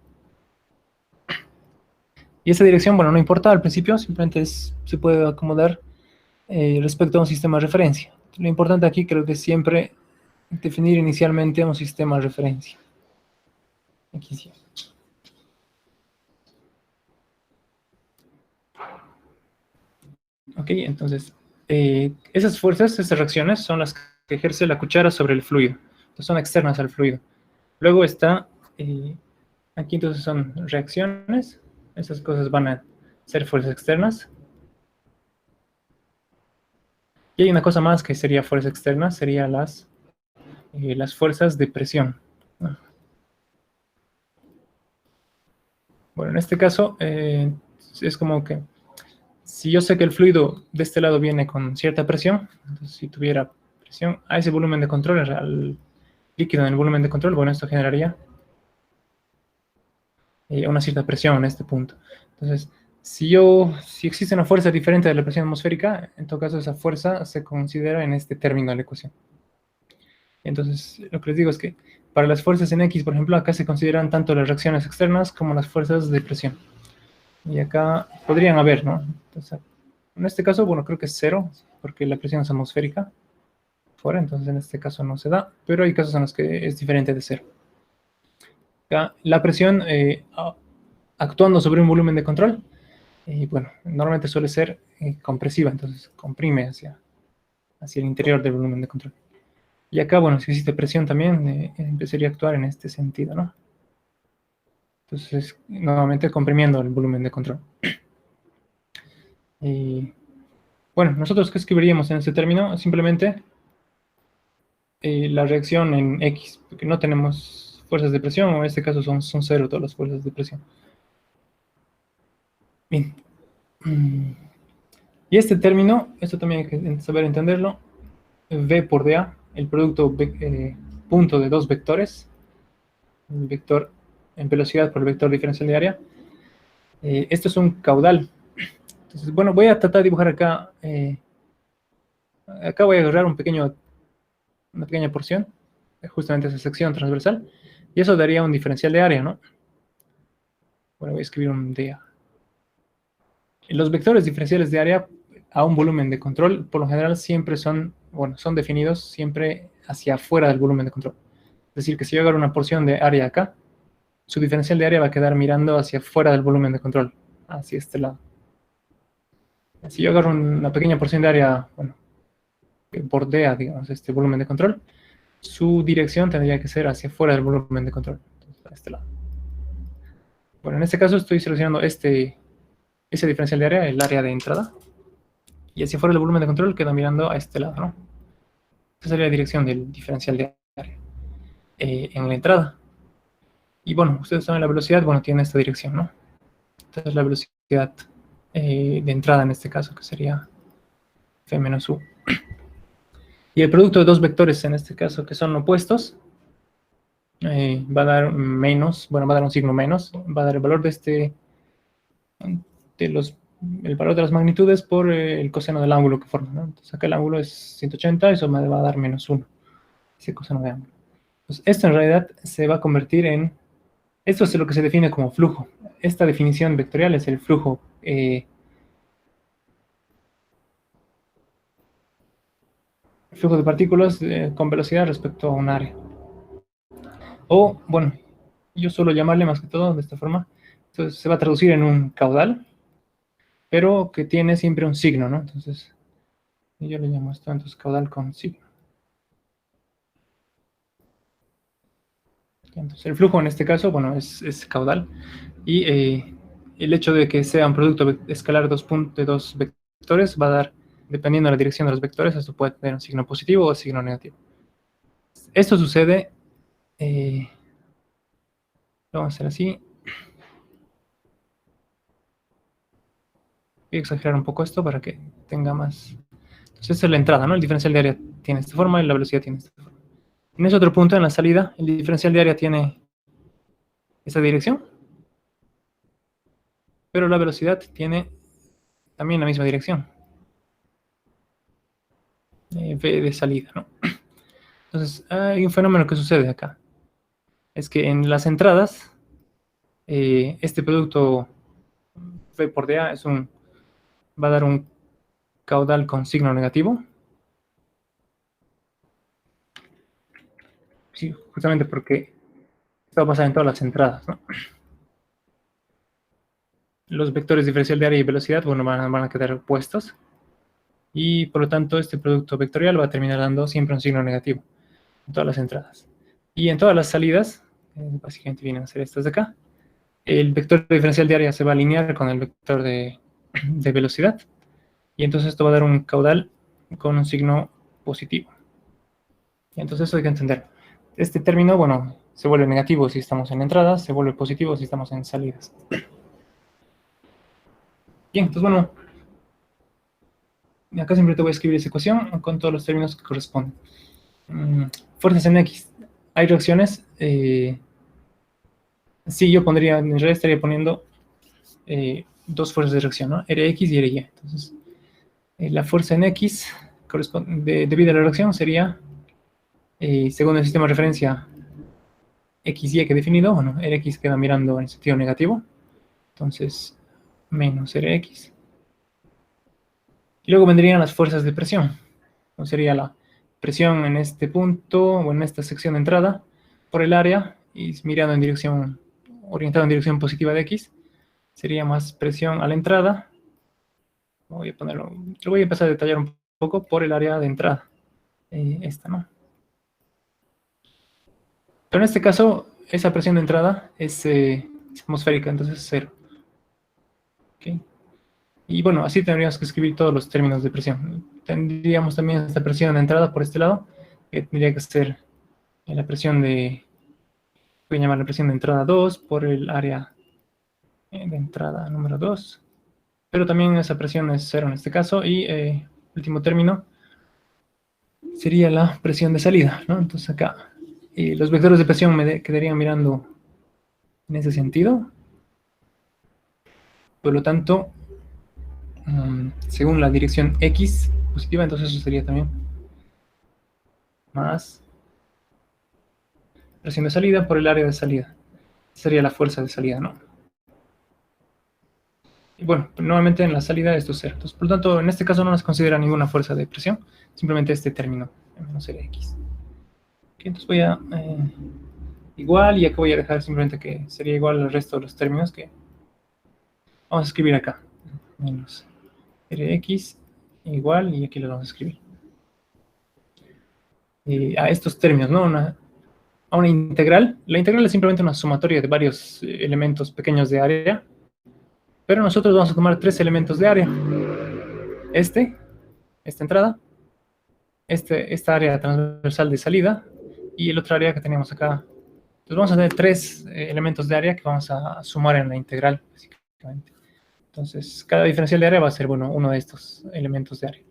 Y esta dirección, bueno, no importa al principio, simplemente se puede acomodar respecto a un sistema de referencia. Lo importante aquí creo que es siempre definir inicialmente un sistema de referencia. Aquí sí. Ok, entonces, esas fuerzas, esas reacciones son las que ejerce la cuchara sobre el fluido. Entonces, son externas al fluido. Luego está, aquí entonces son reacciones. Esas cosas van a ser fuerzas externas. Y hay una cosa más que sería fuerza externa, serían las fuerzas de presión. Bueno, en este caso, es como que si yo sé que el fluido de este lado viene con cierta presión, entonces si tuviera presión a ese volumen de control, al líquido en el volumen de control, bueno, esto generaría una cierta presión en este punto. Entonces, si existe una fuerza diferente de la presión atmosférica, en todo caso esa fuerza se considera en este término de la ecuación. Entonces, lo que les digo es que para las fuerzas en X, por ejemplo, acá se consideran tanto las reacciones externas como las fuerzas de presión. Y acá podrían haber, ¿no? Entonces, en este caso, bueno, creo que es cero, porque la presión es atmosférica fuera, entonces en este caso no se da, pero hay casos en los que es diferente de cero. Acá, la presión actuando sobre un volumen de control, bueno, normalmente suele ser compresiva, entonces comprime hacia el interior del volumen de control. Y acá, bueno, si existe presión también, empezaría a actuar en este sentido, ¿no? Entonces, nuevamente comprimiendo el volumen de control. Y, bueno, nosotros ¿qué escribiríamos en este término? Simplemente la reacción en X, porque no tenemos fuerzas de presión, o en este caso son cero todas las fuerzas de presión. Bien. Y este término, esto también hay que saber entenderlo, V por dA, el producto punto de dos vectores, el vector en velocidad por el vector diferencial de área. Esto es un caudal. Entonces, bueno, voy a tratar de dibujar acá. Acá voy a agarrar una pequeña porción, justamente esa sección transversal, y eso daría un diferencial de área, ¿no? Bueno, voy a escribir un dA. Los vectores diferenciales de área a un volumen de control, por lo general, siempre son definidos siempre hacia afuera del volumen de control. Es decir, que si yo agarro una porción de área acá, su diferencial de área va a quedar mirando hacia afuera del volumen de control, hacia este lado. Si yo agarro una pequeña porción de área, bueno, que bordea, digamos, este volumen de control, su dirección tendría que ser hacia afuera del volumen de control, entonces, a este lado. Bueno, en este caso estoy seleccionando ese diferencial de área, el área de entrada, y hacia afuera del volumen de control queda mirando a este lado, ¿no? Esa sería la dirección del diferencial de área. en la entrada. Y bueno, ustedes saben la velocidad, bueno, tiene esta dirección, ¿no? Entonces la velocidad de entrada en este caso, que sería v menos u. Y el producto de dos vectores, en este caso, que son opuestos, va a dar menos, bueno, va a dar un signo menos, va a dar el valor el valor de las magnitudes por el coseno del ángulo que forma, ¿no? Entonces acá el ángulo es 180, eso me va a dar menos 1, ese coseno de ángulo. Entonces esto en realidad se va a convertir en, esto es lo que se define como flujo. Esta definición vectorial es el flujo de partículas con velocidad respecto a un área. O, bueno, yo suelo llamarle más que todo de esta forma. Entonces se va a traducir en un caudal, pero que tiene siempre un signo, ¿no? Entonces, yo le llamo esto entonces caudal con signo. Entonces, el flujo en este caso, bueno, es caudal. Y el hecho de que sea un producto escalar de dos vectores va a dar, dependiendo de la dirección de los vectores, esto puede tener un signo positivo o signo negativo. Esto sucede, lo vamos a hacer así. Voy a exagerar un poco esto para que tenga más. Entonces, esta es la entrada, ¿no? El diferencial de área tiene esta forma y la velocidad tiene esta forma. En ese otro punto, en la salida, el diferencial de área tiene esta dirección, pero la velocidad tiene también la misma dirección, v de salida, ¿no? Entonces, hay un fenómeno que sucede acá. Es que en las entradas, este producto v por dA va a dar un caudal con signo negativo. Sí, justamente porque esto va a pasar en todas las entradas, ¿no? Los vectores diferencial de área y velocidad, bueno, van a quedar opuestos. Y por lo tanto, este producto vectorial va a terminar dando siempre un signo negativo en todas las entradas. Y en todas las salidas, básicamente vienen a ser estas de acá, el vector diferencial de área se va a alinear con el vector de velocidad. Y entonces esto va a dar un caudal con un signo positivo. Y entonces eso hay que entender. Este término, bueno, se vuelve negativo si estamos en entradas, se vuelve positivo si estamos en salidas. Bien, entonces bueno, acá siempre te voy a escribir esa ecuación con todos los términos que corresponden. Fuerzas en X. Hay reacciones. Sí, yo pondría, en realidad estaría poniendo dos fuerzas de reacción, ¿no? Rx y Ry. Entonces, la fuerza en X debido a la reacción sería, según el sistema de referencia XY que he definido, bueno, Rx queda mirando en el sentido negativo. Entonces, menos Rx. Y luego vendrían las fuerzas de presión. Entonces sería la presión en este punto o en esta sección de entrada por el área y mirando en dirección, orientado en dirección positiva de X, sería más presión a la entrada. Voy a ponerlo, lo voy a empezar a detallar un poco por el área de entrada. Esta, ¿no? Pero en este caso, esa presión de entrada es atmosférica, entonces es cero. ¿Okay? Y bueno, así tendríamos que escribir todos los términos de presión. Tendríamos también esta presión de entrada por este lado, que tendría que ser la presión voy a llamar la presión de entrada 2 por el área de entrada número 2. Pero también esa presión es cero en este caso. Y último término sería la presión de salida, ¿no? Entonces acá los vectores de presión me quedarían mirando en ese sentido. Por lo tanto, según la dirección X positiva, entonces eso sería también más presión de salida por el área de salida. Sería la fuerza de salida, ¿no? Y bueno, nuevamente en la salida esto es cero. Entonces, por lo tanto, en este caso no nos considera ninguna fuerza de presión, simplemente este término, menos Rx. Okay, entonces voy a igual, y acá voy a dejar simplemente que sería igual al resto de los términos que vamos a escribir acá. Menos Rx igual, y aquí lo vamos a escribir. A estos términos, ¿no? A una integral. La integral es simplemente una sumatoria de varios elementos pequeños de área, pero nosotros vamos a tomar tres elementos de área. Esta entrada, esta área transversal de salida y el otro área que tenemos acá. Entonces vamos a tener tres elementos de área que vamos a sumar en la integral, básicamente. Entonces, cada diferencial de área va a ser, bueno, uno de estos elementos de área.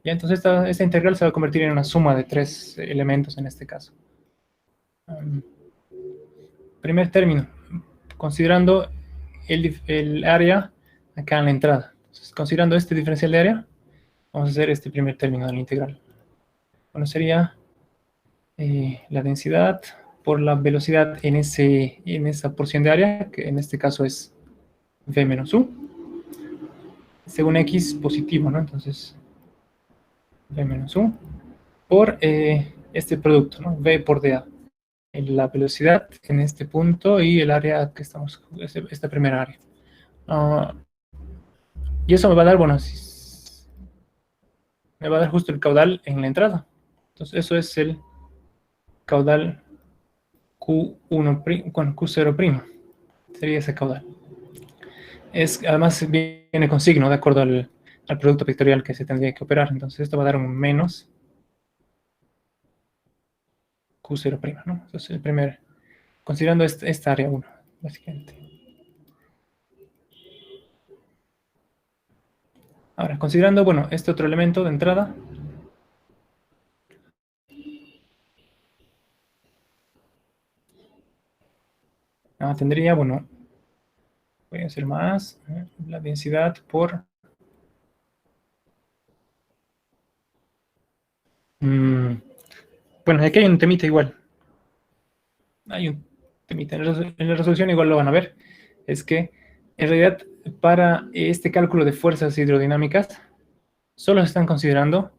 Ya, entonces esta integral se va a convertir en una suma de tres elementos en este caso. Primer término, considerando el área acá en la entrada. Entonces, considerando este diferencial de área, vamos a hacer este primer término de la integral. Bueno, sería la densidad por la velocidad en esa porción de área, que en este caso es v menos u, según x positivo, ¿no? Entonces, v menos u por este producto, ¿no? V por dA. La velocidad en este punto y el área que estamos, esta primera área. Y eso me va a dar, bueno, me va a dar justo el caudal en la entrada. Entonces, eso es el caudal Q1', bueno, Q0', sería ese caudal. Además, viene con signo de acuerdo al producto vectorial que se tendría que operar. Entonces, esto va a dar un menos Q0', ¿no? Entonces, el primer, considerando esta área 1, básicamente. Ahora, considerando, bueno, este otro elemento de entrada, tendría, bueno, voy a hacer más, la densidad por... bueno, aquí hay un temita igual. Hay un temita. En la resolución igual lo van a ver. Es que, en realidad, para este cálculo de fuerzas hidrodinámicas, solo se están considerando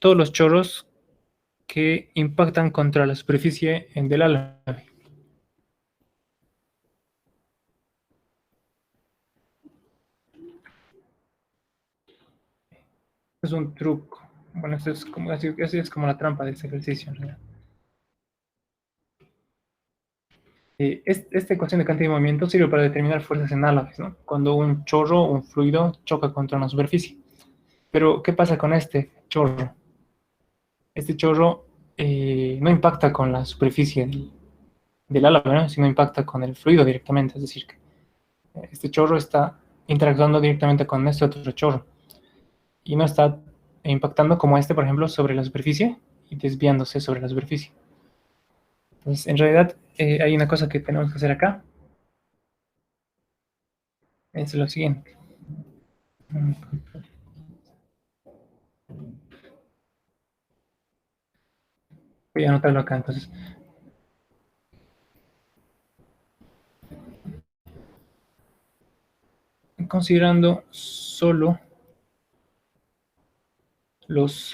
todos los chorros que impactan contra la superficie del álave. Es un truco. Bueno, esto es como, así es como la trampa de este ejercicio, en realidad. Esta ecuación de cantidad y movimiento sirve para determinar fuerzas en álaves, ¿no? Cuando un chorro, un fluido, choca contra una superficie. Pero, ¿qué pasa con este chorro? Este chorro no impacta con la superficie del álave, ¿no? Sino impacta con el fluido directamente. Es decir, que este chorro está interactuando directamente con este otro chorro. Y no está impactando como este, por ejemplo, sobre la superficie y desviándose sobre la superficie. Entonces, en realidad, hay una cosa que tenemos que hacer acá. Es lo siguiente. Voy a anotarlo acá, entonces. Considerando solo los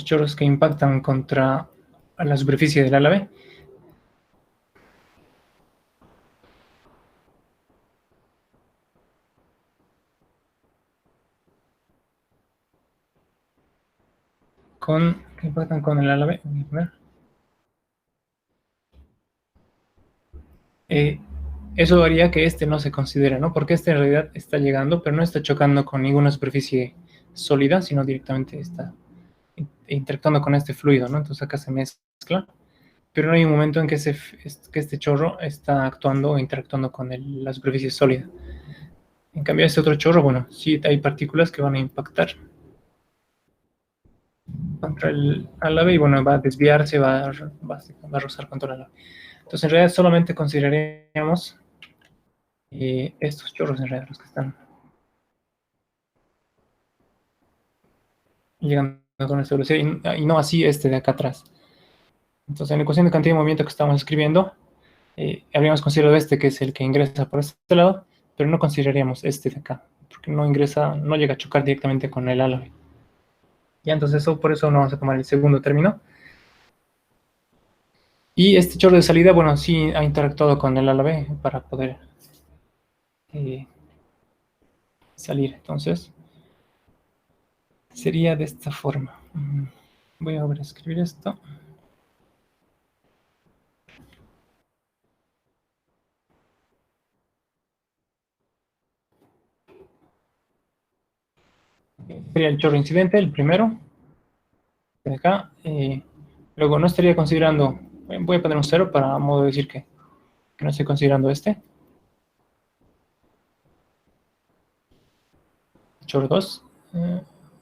chorros que impactan contra la superficie del álave, que impactan con el álave, eso haría que este no se considere, ¿no? Porque este en realidad está llegando, pero no está chocando con ninguna superficie sólida, sino directamente está interactuando con este fluido, ¿no? Entonces acá se mezcla, pero no hay un momento en que este chorro está actuando o interactuando con la superficie sólida. En cambio, este otro chorro, bueno, sí hay partículas que van a impactar contra el álave y, bueno, va a desviarse, va a rozar contra el álave. Entonces, en realidad, solamente consideraríamos estos chorros, en realidad, los que están llegando con esta velocidad y no así este de acá atrás. Entonces, en la ecuación de cantidad de movimiento que estamos escribiendo, habríamos considerado este que es el que ingresa por este lado, pero no consideraríamos este de acá, porque no ingresa, no llega a chocar directamente con el álave. Ya, entonces por eso no vamos a tomar el segundo término. Y este chorro de salida, bueno, sí ha interactuado con el álave para poder salir. Entonces, sería de esta forma. Voy a volver a escribir esto. Sería el chorro incidente, el primero. de acá. Luego no estaría considerando, voy a poner un 0 para modo de decir que no estoy considerando este. Chorro 2.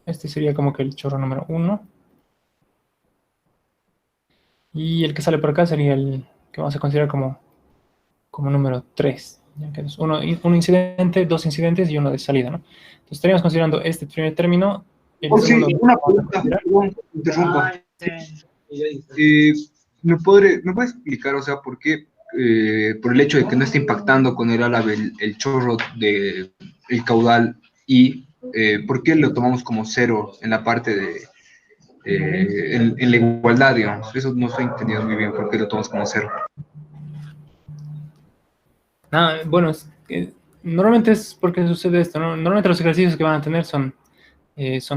Este sería como que el chorro número 1. Y el que sale por acá sería el que vamos a considerar como número 3. Ya que es un incidente, dos incidentes y uno de salida, ¿no? Entonces estaríamos considerando este primer término. El Oh, sí, segundo una vamos a pregunta, considerar. perdón, interrumpo. ¿Me puedes explicar, o sea, por qué, por el hecho de que no esté impactando con el árabe el chorro de el caudal y por qué lo tomamos como cero en la parte de, en la igualdad, digamos? Eso no estoy entendiendo muy bien por qué lo tomamos como cero. Bueno, normalmente es porque sucede esto, ¿no? Normalmente los ejercicios que van a tener son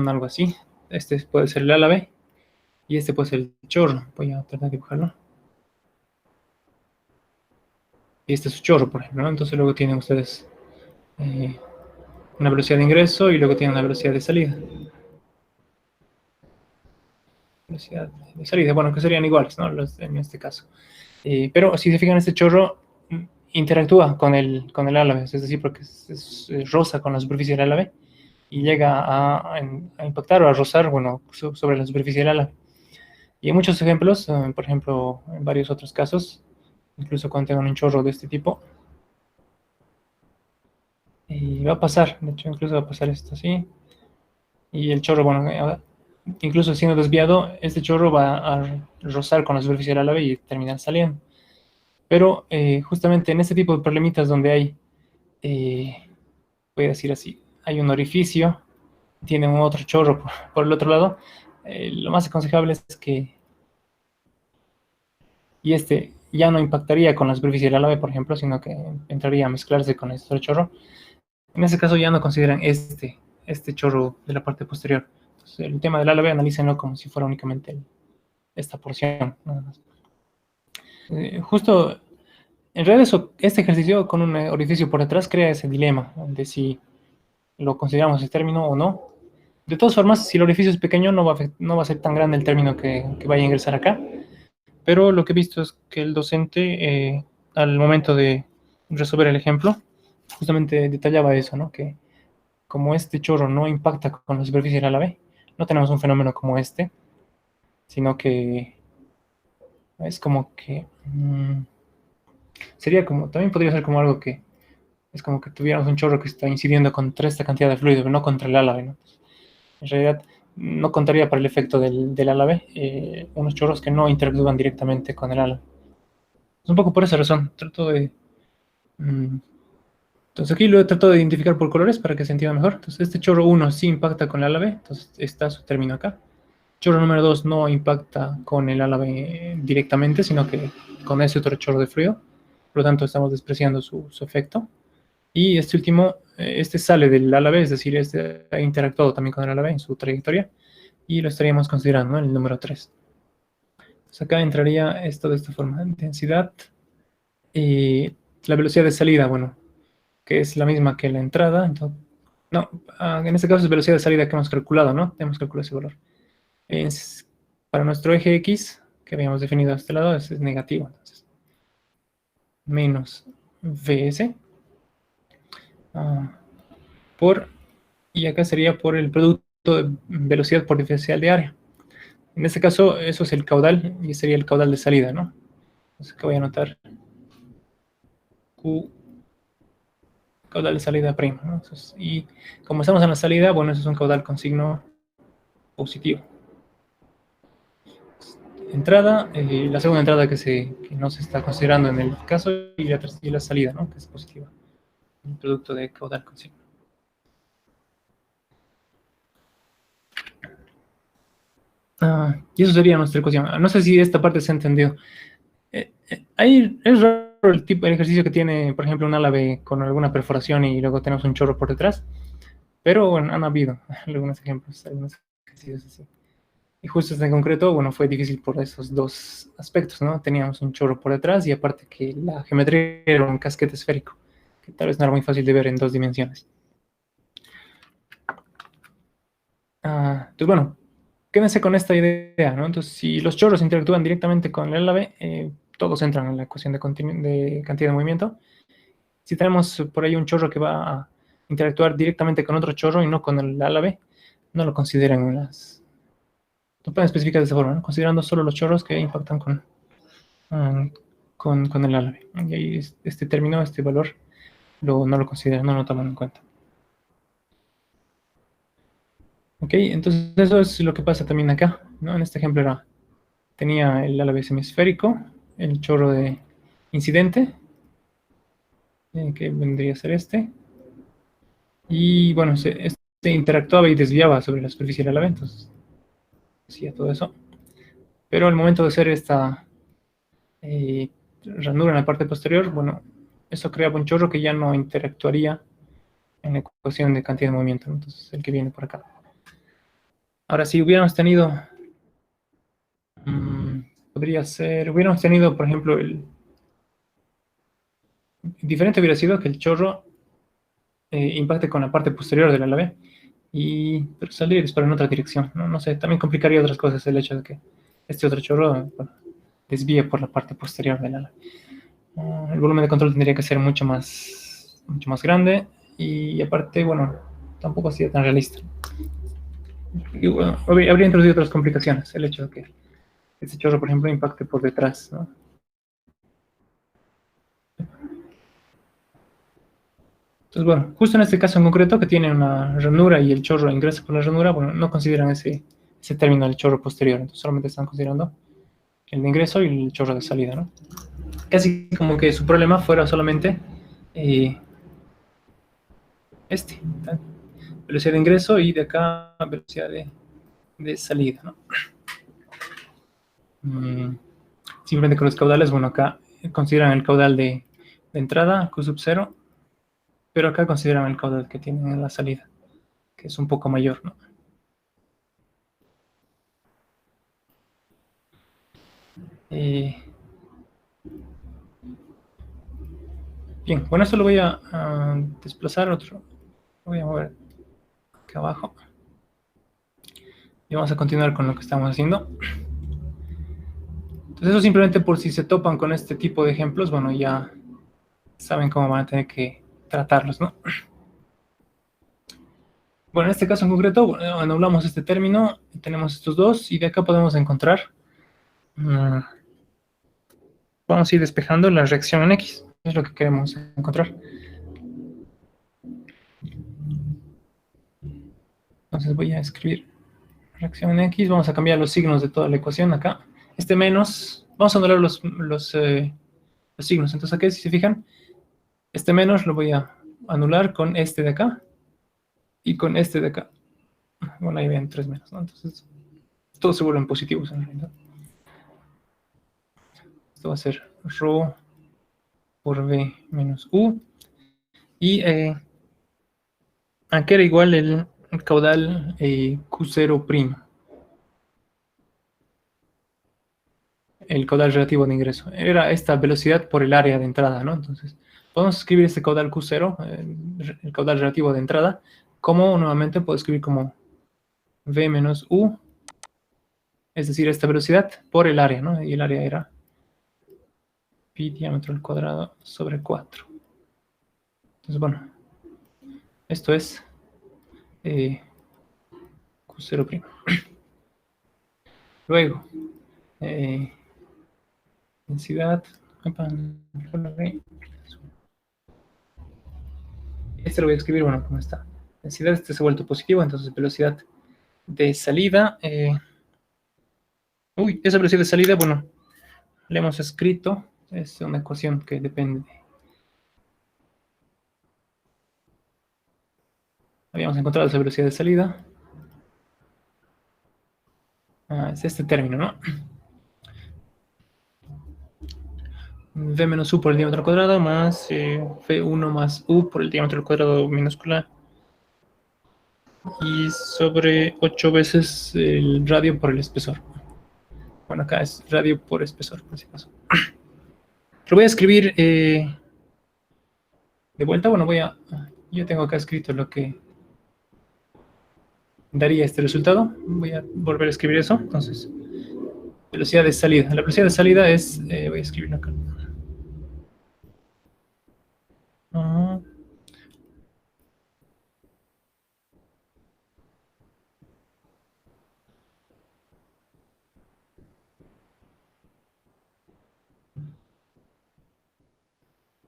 algo así. Este puede ser el árabe y este puede ser el chorro. Voy a tratar de dibujarlo. Y este es su chorro, por ejemplo, ¿no? Entonces luego tienen ustedes una velocidad de ingreso y luego tienen una velocidad de salida. Velocidad de salida, bueno, que serían iguales, ¿no? En este caso. Pero si se fijan, este chorro interactúa con el álabe, es decir, porque roza con la superficie del álabe y llega a impactar o a rozar, bueno, sobre la superficie del álabe. Y hay muchos ejemplos, por ejemplo, en varios otros casos, incluso cuando tengan un chorro de este tipo, y va a pasar, de hecho, incluso va a pasar esto así, y el chorro, bueno, incluso siendo desviado, este chorro va a rozar con la superficie del álabe y terminar saliendo. Pero justamente en este tipo de problemitas donde hay, voy a decir así, hay un orificio, tiene un otro chorro por el otro lado, lo más aconsejable es que, y este ya no impactaría con la superficie del álabe, por ejemplo, sino que entraría a mezclarse con este otro chorro. En ese caso ya no consideran este chorro de la parte posterior. Entonces, el tema del álabe analícenlo como si fuera únicamente esta porción, nada más. Justo, en realidad este ejercicio con un orificio por detrás crea ese dilema de si lo consideramos el término o no. De todas formas, si el orificio es pequeño, no va a ser tan grande el término que vaya a ingresar acá. Pero lo que he visto es que el docente, al momento de resolver el ejemplo, justamente detallaba eso, ¿no? Que como este chorro no impacta con la superficie del álabe, no tenemos un fenómeno como este, sino que es como que sería como, también podría ser como algo que es como que tuviéramos un chorro que está incidiendo contra esta cantidad de fluido, pero no contra el álabe, ¿no? En realidad no contaría para el efecto del álabe unos chorros que no interactúan directamente con el álabe. Es un poco por esa razón, trato de... entonces aquí lo trato de identificar por colores para que se entienda mejor. Entonces este chorro 1 sí impacta con el álabe, entonces está su término acá. Chorro número 2 no impacta con el álabe directamente, sino que con ese otro chorro de fluido. Por lo tanto, estamos despreciando su efecto. Y este último, este sale del álabe, es decir, este ha interactuado también con el álabe en su trayectoria. Y lo estaríamos considerando, ¿no? El número 3. Entonces acá entraría esto de esta forma. Intensidad y la velocidad de salida, bueno, que es la misma que la entrada. Entonces, no, en este caso es velocidad de salida que hemos calculado, ¿no? Hemos calculado ese valor. Es, para nuestro eje X, que habíamos definido a este lado, es negativo. Entonces, menos Vs por, y acá sería por el producto de velocidad por diferencial de área. En este caso, eso es el caudal y sería el caudal de salida, ¿no? Entonces, acá voy a anotar Q, caudal de salida prima, ¿no? Entonces, y como estamos en la salida, bueno, eso es un caudal con signo positivo. Entrada, la segunda entrada que no se está considerando en el caso, y la salida, ¿no? Que es positiva. El producto de caudal con signo. Y eso sería nuestra ecuación. No sé si esta parte se ha entendido. Es raro el ejercicio que tiene, por ejemplo, un álabe con alguna perforación y luego tenemos un chorro por detrás. Pero bueno, han habido algunos ejemplos, algunos ejercicios así. Y justo este en concreto, bueno, fue difícil por esos dos aspectos, ¿no? Teníamos un chorro por detrás y aparte que la geometría era un casquete esférico, que tal vez no era muy fácil de ver en dos dimensiones. Entonces, bueno, quédense con esta idea, ¿no? Entonces, si los chorros interactúan directamente con el álabe, todos entran en la ecuación de cantidad de movimiento. Si tenemos por ahí un chorro que va a interactuar directamente con otro chorro y no con el álabe, no lo consideran en las... No pueden especificar de esa forma, ¿no? Considerando solo los chorros que impactan con el álabe. Y ahí este término, este valor, no lo consideran, no lo toman en cuenta. Ok, entonces eso es lo que pasa también acá, ¿no? En este ejemplo tenía el álabe semisférico, el chorro de incidente, que vendría a ser este, y bueno, este interactuaba y desviaba sobre la superficie del álabe, entonces hacía todo eso. Pero al momento de hacer esta ranura en la parte posterior, bueno, eso creaba un chorro que ya no interactuaría en la ecuación de cantidad de movimiento, ¿no? Entonces el que viene por acá. Ahora, si hubiéramos tenido, hubiéramos tenido, por ejemplo, diferente hubiera sido que el chorro impacte con la parte posterior del álabe pero salir y disparar en otra dirección, ¿no? No sé, también complicaría otras cosas el hecho de que este otro chorro, bueno, desvíe por la parte posterior del álabe. El volumen de control tendría que ser mucho más grande y aparte, bueno, tampoco sería tan realista. Y bueno, habría introducido otras complicaciones, el hecho de que este chorro, por ejemplo, impacte por detrás, ¿no? Entonces, bueno, justo en este caso en concreto, que tiene una ranura y el chorro ingresa por la ranura, bueno, no consideran ese término del chorro posterior, entonces solamente están considerando el de ingreso y el chorro de salida, ¿no? Casi como que su problema fuera solamente velocidad de ingreso y de acá velocidad de salida, ¿no? Simplemente con los caudales, bueno, acá consideran el caudal de entrada, Q sub 0, pero acá consideran el caudal que tienen en la salida, que es un poco mayor, ¿no? Bien, bueno, esto lo voy a desplazar otro. Lo voy a mover acá abajo. Y vamos a continuar con lo que estamos haciendo. Entonces eso simplemente por si se topan con este tipo de ejemplos, bueno, ya saben cómo van a tener que tratarlos, ¿no? Bueno, en este caso en concreto, bueno, anulamos este término, tenemos estos dos, y de acá podemos encontrar, vamos a ir despejando la reacción en X, es lo que queremos encontrar. Entonces voy a escribir reacción en X, vamos a cambiar los signos de toda la ecuación acá. Este menos, vamos a anular los signos, entonces aquí si se fijan, este menos lo voy a anular con este de acá, y con este de acá. Bueno, ahí ven 3 menos, ¿no? Entonces, todos se vuelven positivos en realidad. Esto va a ser ρ por v menos u. Y aquí era igual el caudal Q0'. El caudal relativo de ingreso. Era esta velocidad por el área de entrada, ¿no? Entonces, podemos escribir este caudal Q0, el caudal relativo de entrada, como nuevamente puedo escribir como v menos u, es decir, esta velocidad por el área, ¿no? Y el área era pi diámetro al cuadrado sobre 4. Entonces, bueno, esto es Q0'. Luego, densidad. Este lo voy a escribir, bueno, como está. Densidad, este se ha vuelto positivo, entonces velocidad de salida. Esa velocidad de salida, bueno, la hemos escrito. Es una ecuación que depende de... Habíamos encontrado esa velocidad de salida. Es este término, ¿no? V menos U por el diámetro al cuadrado más V1 más U por el diámetro al cuadrado minúscula. Y sobre 8 veces el radio por el espesor. Bueno, acá es radio por espesor, por si acaso. Lo voy a escribir de vuelta. Bueno, yo tengo acá escrito lo que daría este resultado. Voy a volver a escribir eso. Entonces, velocidad de salida. La velocidad de salida es, voy a escribirlo acá.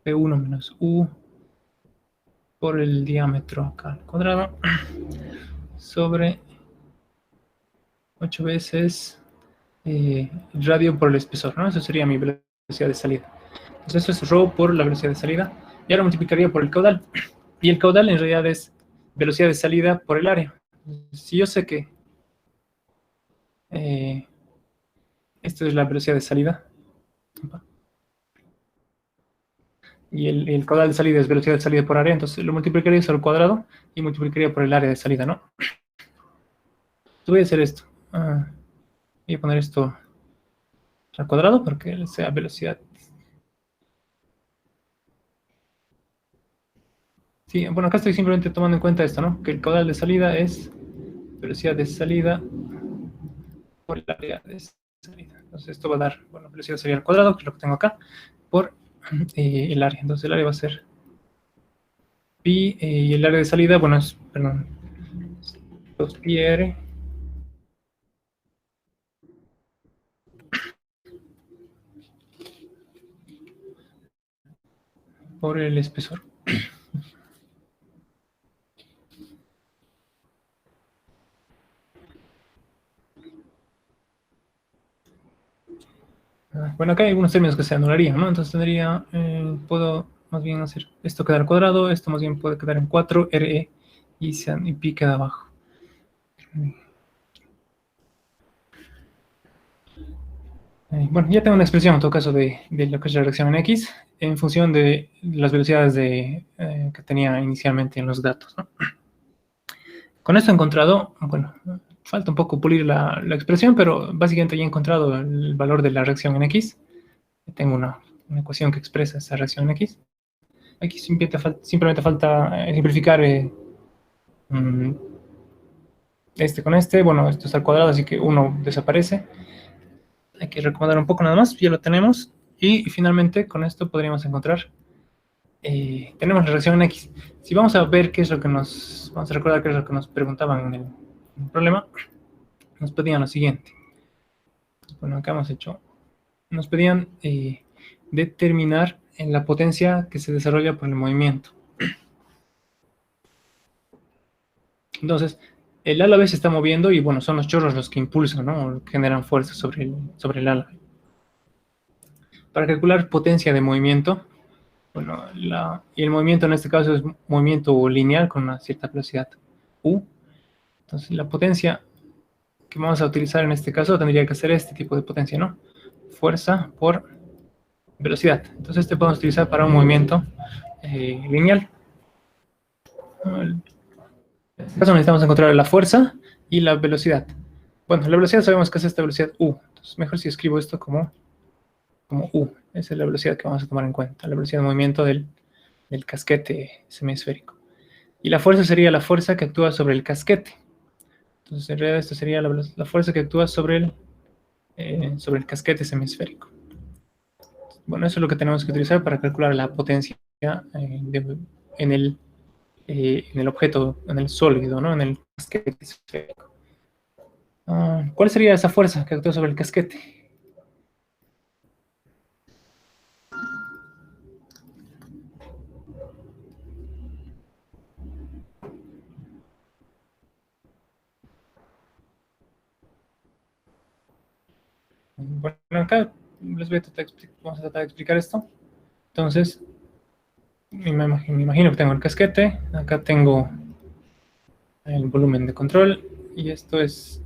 P1 menos U por el diámetro acá al cuadrado sobre 8 veces radio por el espesor, ¿no? Eso sería mi velocidad de salida. Entonces esto es ρ por la velocidad de salida. Y ahora multiplicaría por el caudal. Y el caudal en realidad es velocidad de salida por el área. Si yo sé que esto es la velocidad de salida, y el caudal de salida es velocidad de salida por área, entonces lo multiplicaría al cuadrado y multiplicaría por el área de salida, ¿no? Voy a hacer esto. Voy a poner esto al cuadrado para que sea velocidad. Sí, bueno, acá estoy simplemente tomando en cuenta esto, ¿no? Que el caudal de salida es velocidad de salida por el área de salida. Entonces esto va a dar, bueno, velocidad de salida al cuadrado, que es lo que tengo acá, por el área. Entonces el área va a ser pi, y el área de salida, bueno, es, perdón, 2pi r por el espesor. Bueno, acá hay algunos términos que se anularían, ¿no? Entonces tendría, puedo más bien hacer esto quedar al cuadrado, esto más bien puede quedar en 4, RE, y pi queda abajo. Bueno, ya tengo una expresión en todo caso de lo que es la reacción en X en función de las velocidades que tenía inicialmente en los datos, ¿no? Con esto he encontrado, bueno, falta un poco pulir la expresión, pero básicamente ya he encontrado el valor de la reacción en X. Tengo una ecuación que expresa esa reacción en X. Aquí simplemente falta simplificar este con este. Bueno, esto está al cuadrado, así que 1 desaparece. Hay que recomendar un poco nada más, ya lo tenemos. Y finalmente con esto podríamos encontrar, tenemos la reacción en X. Si vamos a ver qué es lo que vamos a recordar qué es lo que nos preguntaban en el problema, nos pedían lo siguiente. Bueno, acá hemos hecho, nos pedían determinar en la potencia que se desarrolla por el movimiento. Entonces, el álave se está moviendo y, bueno, son los chorros los que impulsan, ¿no? Generan fuerza sobre el álave. Para calcular potencia de movimiento, bueno, y el movimiento en este caso es movimiento lineal con una cierta velocidad U. Entonces, la potencia que vamos a utilizar en este caso tendría que ser este tipo de potencia, ¿no? Fuerza por velocidad. Entonces, este podemos utilizar para un movimiento lineal. En este caso necesitamos encontrar la fuerza y la velocidad. Bueno, la velocidad sabemos que es esta velocidad U. Entonces, mejor si escribo esto como U. Esa es la velocidad que vamos a tomar en cuenta, la velocidad de movimiento del casquete semiesférico. Y la fuerza sería la fuerza que actúa sobre el casquete. Entonces, en realidad, esto sería la fuerza que actúa sobre el casquete semiesférico. Bueno, eso es lo que tenemos que utilizar para calcular la potencia en el objeto, en el sólido, ¿no? En el casquete esférico. ¿Cuál sería esa fuerza que actúa sobre el casquete? Bueno, acá vamos a tratar de explicar esto. Entonces, me imagino que tengo el casquete, acá tengo el volumen de control, y esto es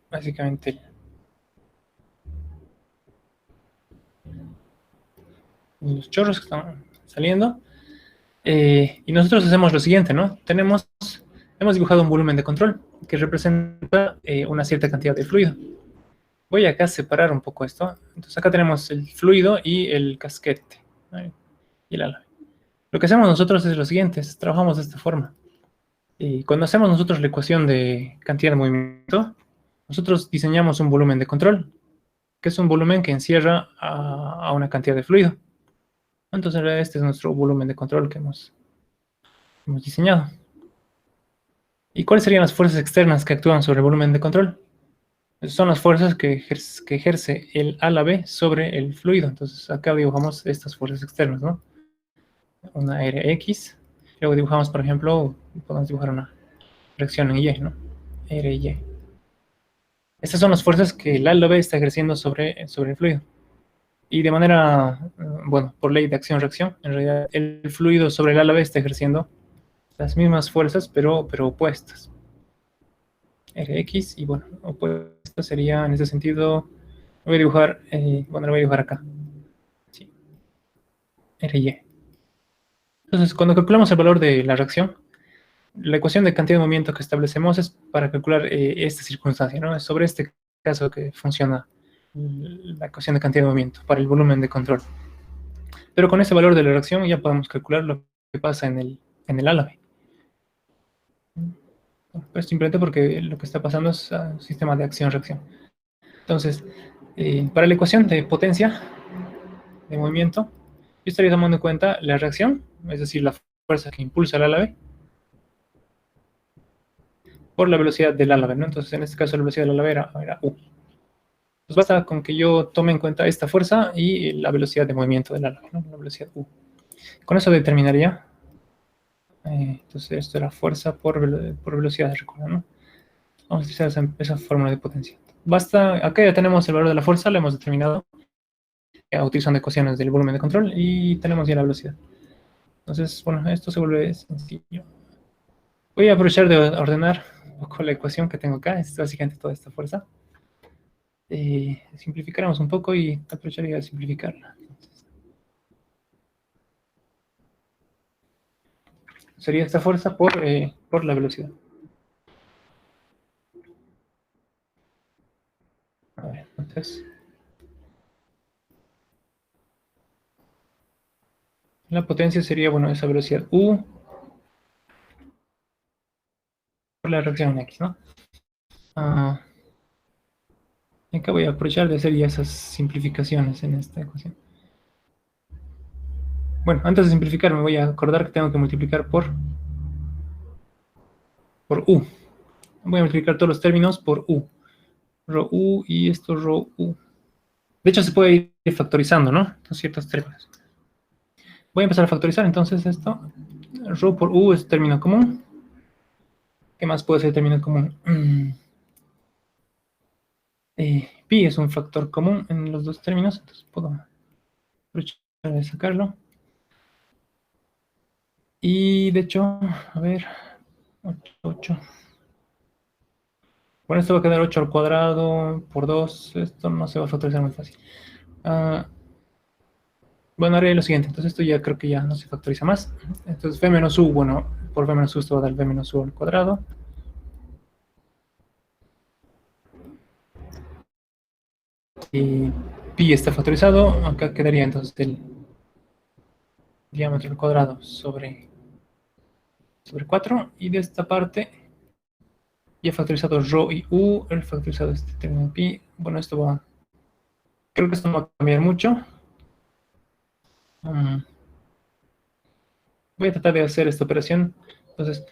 básicamente los chorros que están saliendo. Y nosotros hacemos lo siguiente, ¿no? Hemos dibujado un volumen de control que representa una cierta cantidad de fluido. Voy acá a separar un poco esto. Entonces acá tenemos el fluido y el casquete, ¿no? Y el álave. Lo que hacemos nosotros es lo siguiente, trabajamos de esta forma. Y cuando hacemos nosotros la ecuación de cantidad de movimiento, nosotros diseñamos un volumen de control, que es un volumen que encierra a una cantidad de fluido. Entonces, en realidad, este es nuestro volumen de control que hemos diseñado. ¿Y cuáles serían las fuerzas externas que actúan sobre el volumen de control? Son las fuerzas que ejerce el A a la B sobre el fluido. Entonces, acá dibujamos estas fuerzas externas, ¿no? Una Rx. Luego dibujamos, por ejemplo, podemos dibujar una reacción en Y, ¿no? Ry. Estas son las fuerzas que el A a la B está ejerciendo sobre el fluido. Y de manera, bueno, por ley de acción-reacción, en realidad el fluido sobre el A a la B está ejerciendo las mismas fuerzas, pero opuestas. Rx, y bueno, opuesta sería en ese sentido, lo voy a dibujar, bueno, lo voy a dibujar acá. Sí. Ry. Entonces, cuando calculamos el valor de la reacción, la ecuación de cantidad de movimiento que establecemos es para calcular esta circunstancia, ¿no? Es sobre este caso que funciona la ecuación de cantidad de movimiento para el volumen de control. Pero con ese valor de la reacción ya podemos calcular lo que pasa en el álabe. Pues simplemente porque lo que está pasando es un sistema de acción-reacción. Entonces, para la ecuación de potencia de movimiento, yo estaría tomando en cuenta la reacción, es decir, la fuerza que impulsa el álabe, por la velocidad del álabe, ¿no? Entonces, en este caso, la velocidad del álabe era U. Pues basta con que yo tome en cuenta esta fuerza y la velocidad de movimiento del álabe, ¿no? La velocidad U. Con eso determinaría, entonces esto era fuerza por velocidad, recuerden, ¿no? Vamos a utilizar esa fórmula de potencia. Basta, acá ya tenemos el valor de la fuerza, lo hemos determinado utilizando ecuaciones del volumen de control y tenemos ya la velocidad. Entonces, bueno, esto se vuelve sencillo. Voy a aprovechar de ordenar un poco la ecuación que tengo acá, es básicamente toda esta fuerza. Simplificaremos un poco y aprovecharía de simplificarla. Entonces, sería esta fuerza por la velocidad. A ver, entonces, la potencia sería, bueno, esa velocidad U por la reacción X, ¿no? Acá voy a aprovechar de hacer ya esas simplificaciones en esta ecuación. Bueno, antes de simplificar me voy a acordar que tengo que multiplicar por U. Voy a multiplicar todos los términos por U. Rho U y esto Rho U. De hecho, se puede ir factorizando, ¿no? Estos ciertos términos. Voy a empezar a factorizar entonces esto. Rho por U es término común. ¿Qué más puede ser término común? Pi es un factor común en los dos términos, entonces puedo aprovechar de sacarlo. Y de hecho, a ver, 8. Bueno, esto va a quedar 8 al cuadrado por 2. Esto no se va a factorizar muy fácil. Bueno, haré lo siguiente. Entonces esto ya creo que ya no se factoriza más. Entonces v menos u, bueno, por v menos u esto va a dar v menos u al cuadrado. Y pi está factorizado. Acá quedaría entonces el diámetro al cuadrado sobre 4. Y de esta parte ya factorizado rho y u, el factorizado este término pi. Bueno, esto va... Creo que esto no va a cambiar mucho. Voy a tratar de hacer esta operación. Entonces,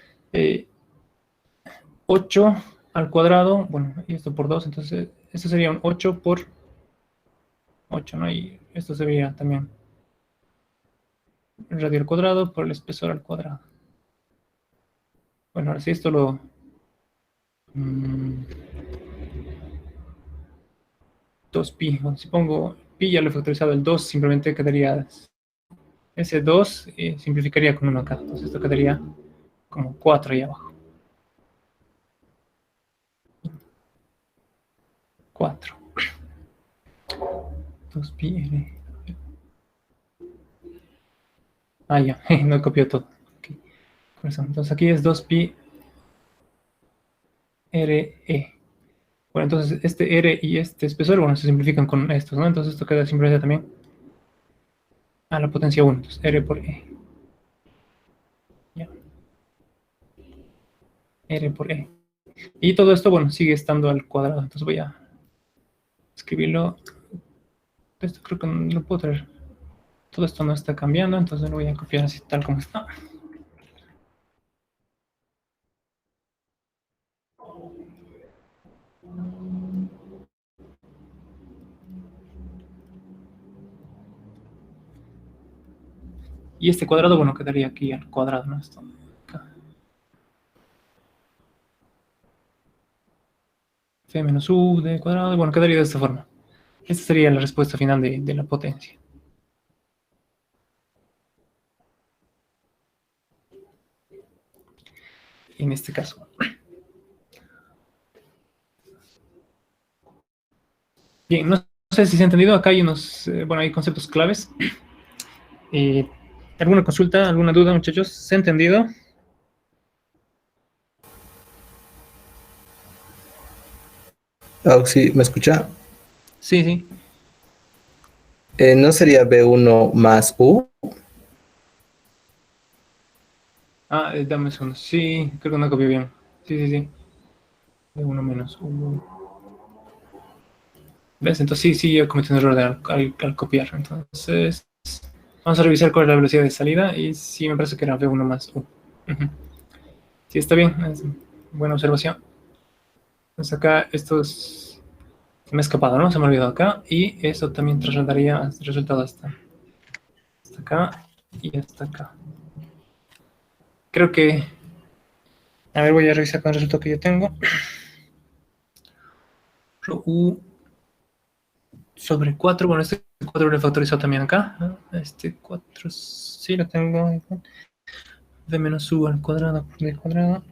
8 al cuadrado, bueno, y esto por 2, entonces esto sería un 8 por 8, ¿no? Y esto sería también el radio al cuadrado por el espesor al cuadrado. Bueno, ahora sí esto lo... 2pi, bueno, si pongo pi ya lo he factorizado el 2, simplemente quedaría... Ese 2 simplificaría con 1 acá, entonces esto quedaría como 4 ahí abajo. 4. 2pi. Ah, ya, no copió todo. Okay. Entonces aquí es 2pi re. Bueno, entonces este R y este espesor, bueno, se simplifican con estos, ¿no? Entonces esto queda simplemente también a la potencia 1, entonces R por E. Ya. R por E. Y todo esto, bueno, sigue estando al cuadrado. Entonces voy a escribirlo. Esto creo que no lo puedo traer. Todo esto no está cambiando, entonces lo voy a copiar así tal como está. Y este cuadrado, bueno, quedaría aquí al cuadrado, ¿no? Esto acá. F menos U de cuadrado, bueno, quedaría de esta forma. Esta sería la respuesta final de la potencia. En este caso. Bien, no sé si se ha entendido. Acá hay unos, bueno, hay conceptos claves. ¿Alguna consulta, alguna duda, muchachos? ¿Se ha entendido? Ah, sí, ¿me escucha? Sí, sí. ¿No sería B1 más U? Ah, dame un segundo. Sí, creo que no copié bien. Sí, sí, sí. De uno menos uno. ¿Ves? Entonces sí, sí, yo cometí un error al copiar. Entonces, vamos a revisar cuál es la velocidad de salida. Y sí, me parece que era V1 más U. Ujú. Sí, está bien. Es buena observación. Entonces acá estos se me ha escapado, ¿no? Se me ha olvidado acá. Y eso también trasladaría el resultado hasta acá y hasta acá. Creo que... A ver, voy a revisar con el resultado que yo tengo. U sobre 4. Bueno, este 4 lo he factorizado también acá. Este 4 sí lo tengo. V menos U al cuadrado por D cuadrado.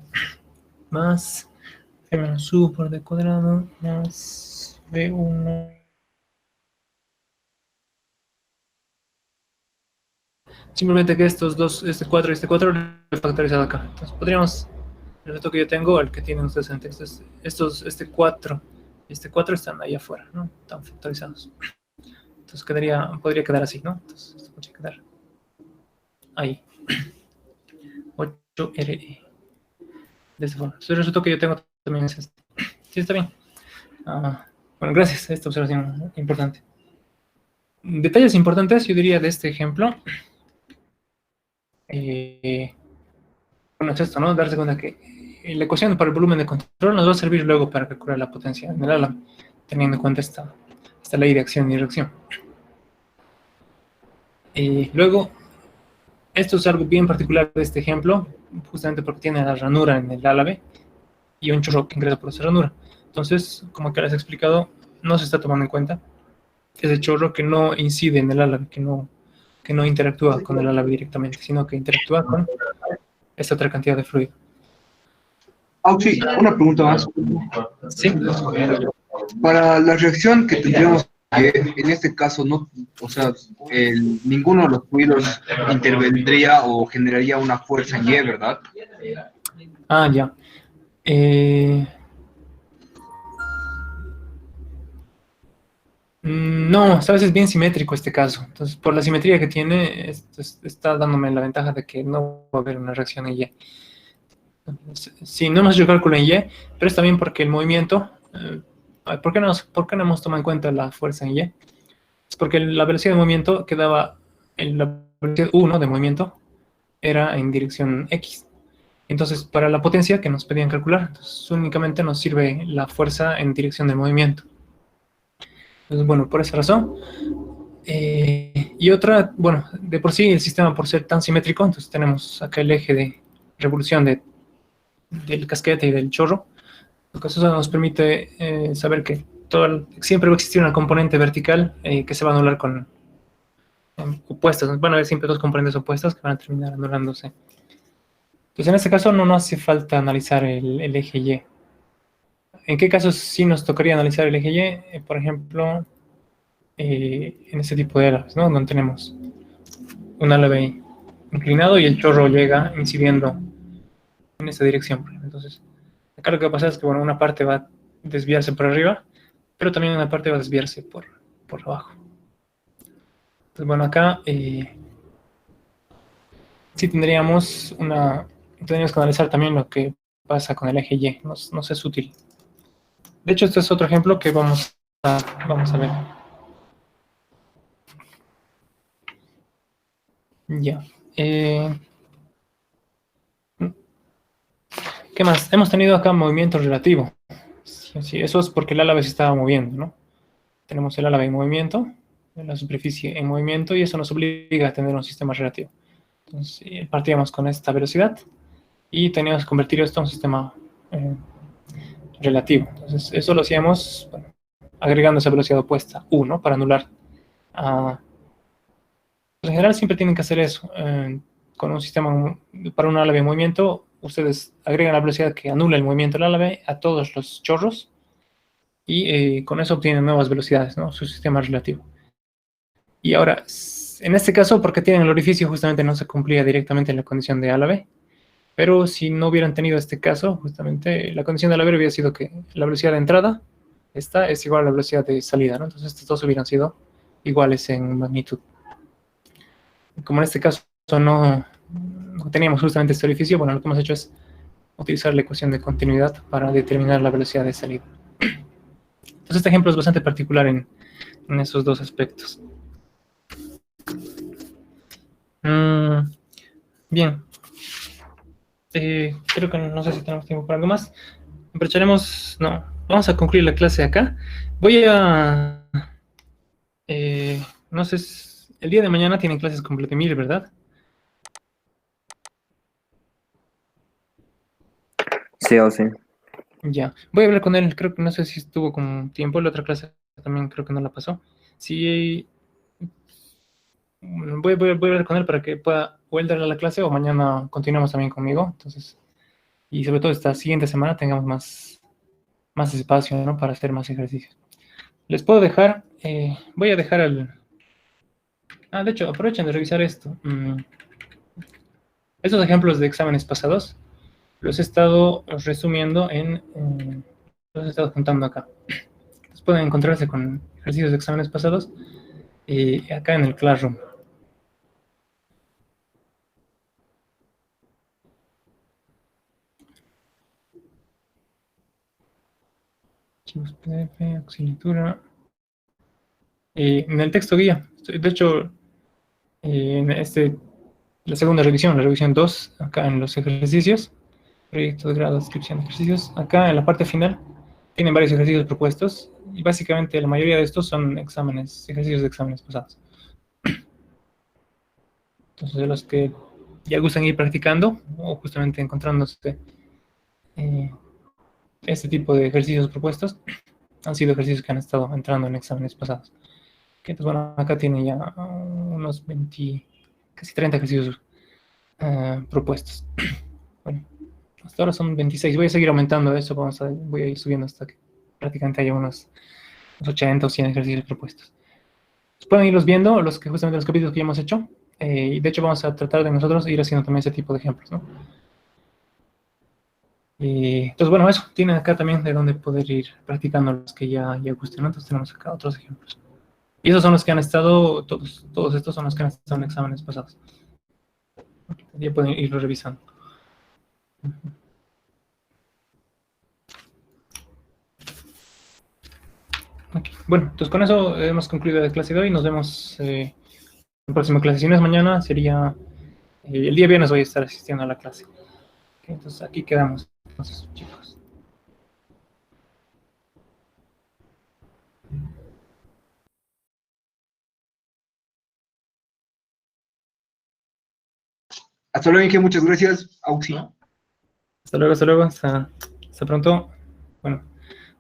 Más V menos U por D cuadrado. Más V1. Simplemente que estos dos, este 4 y este 4, lo he factorizado acá. Entonces podríamos, el reto que yo tengo, el que tienen ustedes en texto, este 4 y este 4 están ahí afuera, ¿no? Están factorizados. Entonces podría quedar así, ¿no? Entonces esto podría quedar ahí. 8RE. De esa forma. Entonces el resultado que yo tengo también es este. Sí, está bien. Bueno, gracias a esta observación importante. Detalles importantes, yo diría, de este ejemplo. Bueno, es esto, ¿no? Darse cuenta que la ecuación para el volumen de control nos va a servir luego para calcular la potencia en el ala, teniendo en cuenta esta ley de acción y reacción. Luego, esto es algo bien particular de este ejemplo, justamente porque tiene la ranura en el álave y un chorro que ingresa por esa ranura. Entonces, como que les he explicado, no se está tomando en cuenta ese chorro que no incide en el álave, que no interactúa con el álave directamente, sino que interactúa con esta otra cantidad de fluido. Sí, una pregunta más. Sí. Para la reacción que tendríamos que, en este caso, no, o sea, ninguno de los fluidos intervendría o generaría una fuerza en Y, ¿verdad? Ya. No, sabes, es bien simétrico este caso. Entonces, por la simetría que tiene, está dándome la ventaja de que no va a haber una reacción en Y. Sí, no hemos hecho cálculo en Y, pero es también porque el movimiento, ¿por qué no hemos tomado en cuenta la fuerza en Y? Es porque la velocidad de movimiento quedaba, la velocidad 1 de movimiento era en dirección X. Entonces, para la potencia que nos pedían calcular, entonces, únicamente nos sirve la fuerza en dirección del movimiento. Entonces, bueno, por esa razón. Y otra, bueno, de por sí el sistema por ser tan simétrico, entonces tenemos acá el eje de revolución del casquete y del chorro. Lo que eso nos permite saber que siempre va a existir una componente vertical que se va a anular con opuestas. Van a haber siempre dos componentes opuestas que van a terminar anulándose. Entonces, en este caso no nos hace falta analizar el eje Y. ¿En qué casos sí nos tocaría analizar el eje Y? Por ejemplo, en este tipo de álaves, ¿no? Donde tenemos un álave inclinado y el chorro llega incidiendo en esta dirección. Entonces, acá lo que va a pasar es que, bueno, una parte va a desviarse por arriba, pero también una parte va a desviarse por abajo. Entonces, bueno, acá sí tendríamos que analizar también lo que pasa con el eje Y, nos es útil. De hecho, este es otro ejemplo que vamos a ver. Ya. ¿Qué más? Hemos tenido acá movimiento relativo. Sí, sí, eso es porque el álave se estaba moviendo, ¿no? Tenemos el álave en movimiento, la superficie en movimiento, y eso nos obliga a tener un sistema relativo. Entonces, partíamos con esta velocidad y teníamos que convertir esto en un sistema relativo. Entonces, eso lo hacíamos, bueno, agregando esa velocidad opuesta, u, ¿no? Para anular. En general siempre tienen que hacer eso. Con un sistema, para un álave en movimiento, ustedes agregan la velocidad que anula el movimiento del álave a todos los chorros, y con eso obtienen nuevas velocidades, ¿no? Su sistema relativo. Y ahora, en este caso, porque tienen el orificio, justamente no se cumplía directamente la condición de álave, pero si no hubieran tenido este caso, justamente la condición de álave hubiera sido que la velocidad de entrada, esta es igual a la velocidad de salida, ¿no? Entonces estos dos hubieran sido iguales en magnitud. Como en este caso no teníamos justamente este orificio, bueno, lo que hemos hecho es utilizar la ecuación de continuidad para determinar la velocidad de salida. Entonces este ejemplo es bastante particular en esos dos aspectos. Bien. Creo que no sé si tenemos tiempo para algo más. Aprovecharemos, no, vamos a concluir la clase acá. Voy a, no sé, el día de mañana tienen clases con Vladimir, ¿verdad? Sí o sí. Ya, voy a hablar con él, creo que no sé si estuvo con tiempo, la otra clase también creo que no la pasó. Sí, voy a hablar con él para que pueda o él darle a la clase o mañana continuemos también conmigo. Entonces, y sobre todo esta siguiente semana tengamos más espacio, ¿no? Para hacer más ejercicios. Les puedo dejar, voy a dejar de hecho, aprovechen de revisar esto. Estos ejemplos de exámenes pasados los he estado resumiendo los he estado juntando acá. Entonces pueden encontrarse con ejercicios de exámenes pasados acá en el Classroom. Archivos PDF, auxiliatura. En el texto guía, de hecho, en la segunda revisión, la revisión 2, acá en los ejercicios, proyecto de grado, descripción de ejercicios, acá en la parte final, tienen varios ejercicios propuestos, y básicamente la mayoría de estos son ejercicios de exámenes pasados. Entonces, de los que ya gustan ir practicando, o justamente encontrándose este tipo de ejercicios propuestos, han sido ejercicios que han estado entrando en exámenes pasados. Entonces, bueno, acá tiene ya unos 20, casi 30 ejercicios propuestos. Bueno, hasta ahora son 26. Voy a seguir aumentando eso, voy a ir subiendo hasta que prácticamente haya unos 80 o 100 ejercicios propuestos. Pueden irlos viendo, justamente los capítulos que ya hemos hecho, y de hecho vamos a tratar de nosotros ir haciendo también ese tipo de ejemplos, ¿no? Entonces, bueno, eso, tienen acá también de dónde poder ir practicando los que ya gusten, ¿no? Entonces tenemos acá otros ejemplos. Y esos son los que han estado, todos estos son los que han estado en exámenes pasados. Ya pueden irlo revisando. Okay. Bueno, entonces con eso hemos concluido la clase de hoy. Nos vemos en la próxima clase. Si no es mañana, sería el día viernes voy a estar asistiendo a la clase. Okay, entonces aquí quedamos. Entonces, chicos. Hasta luego, Inge, muchas gracias. Auxi. Hasta luego, hasta luego. Hasta pronto. Bueno.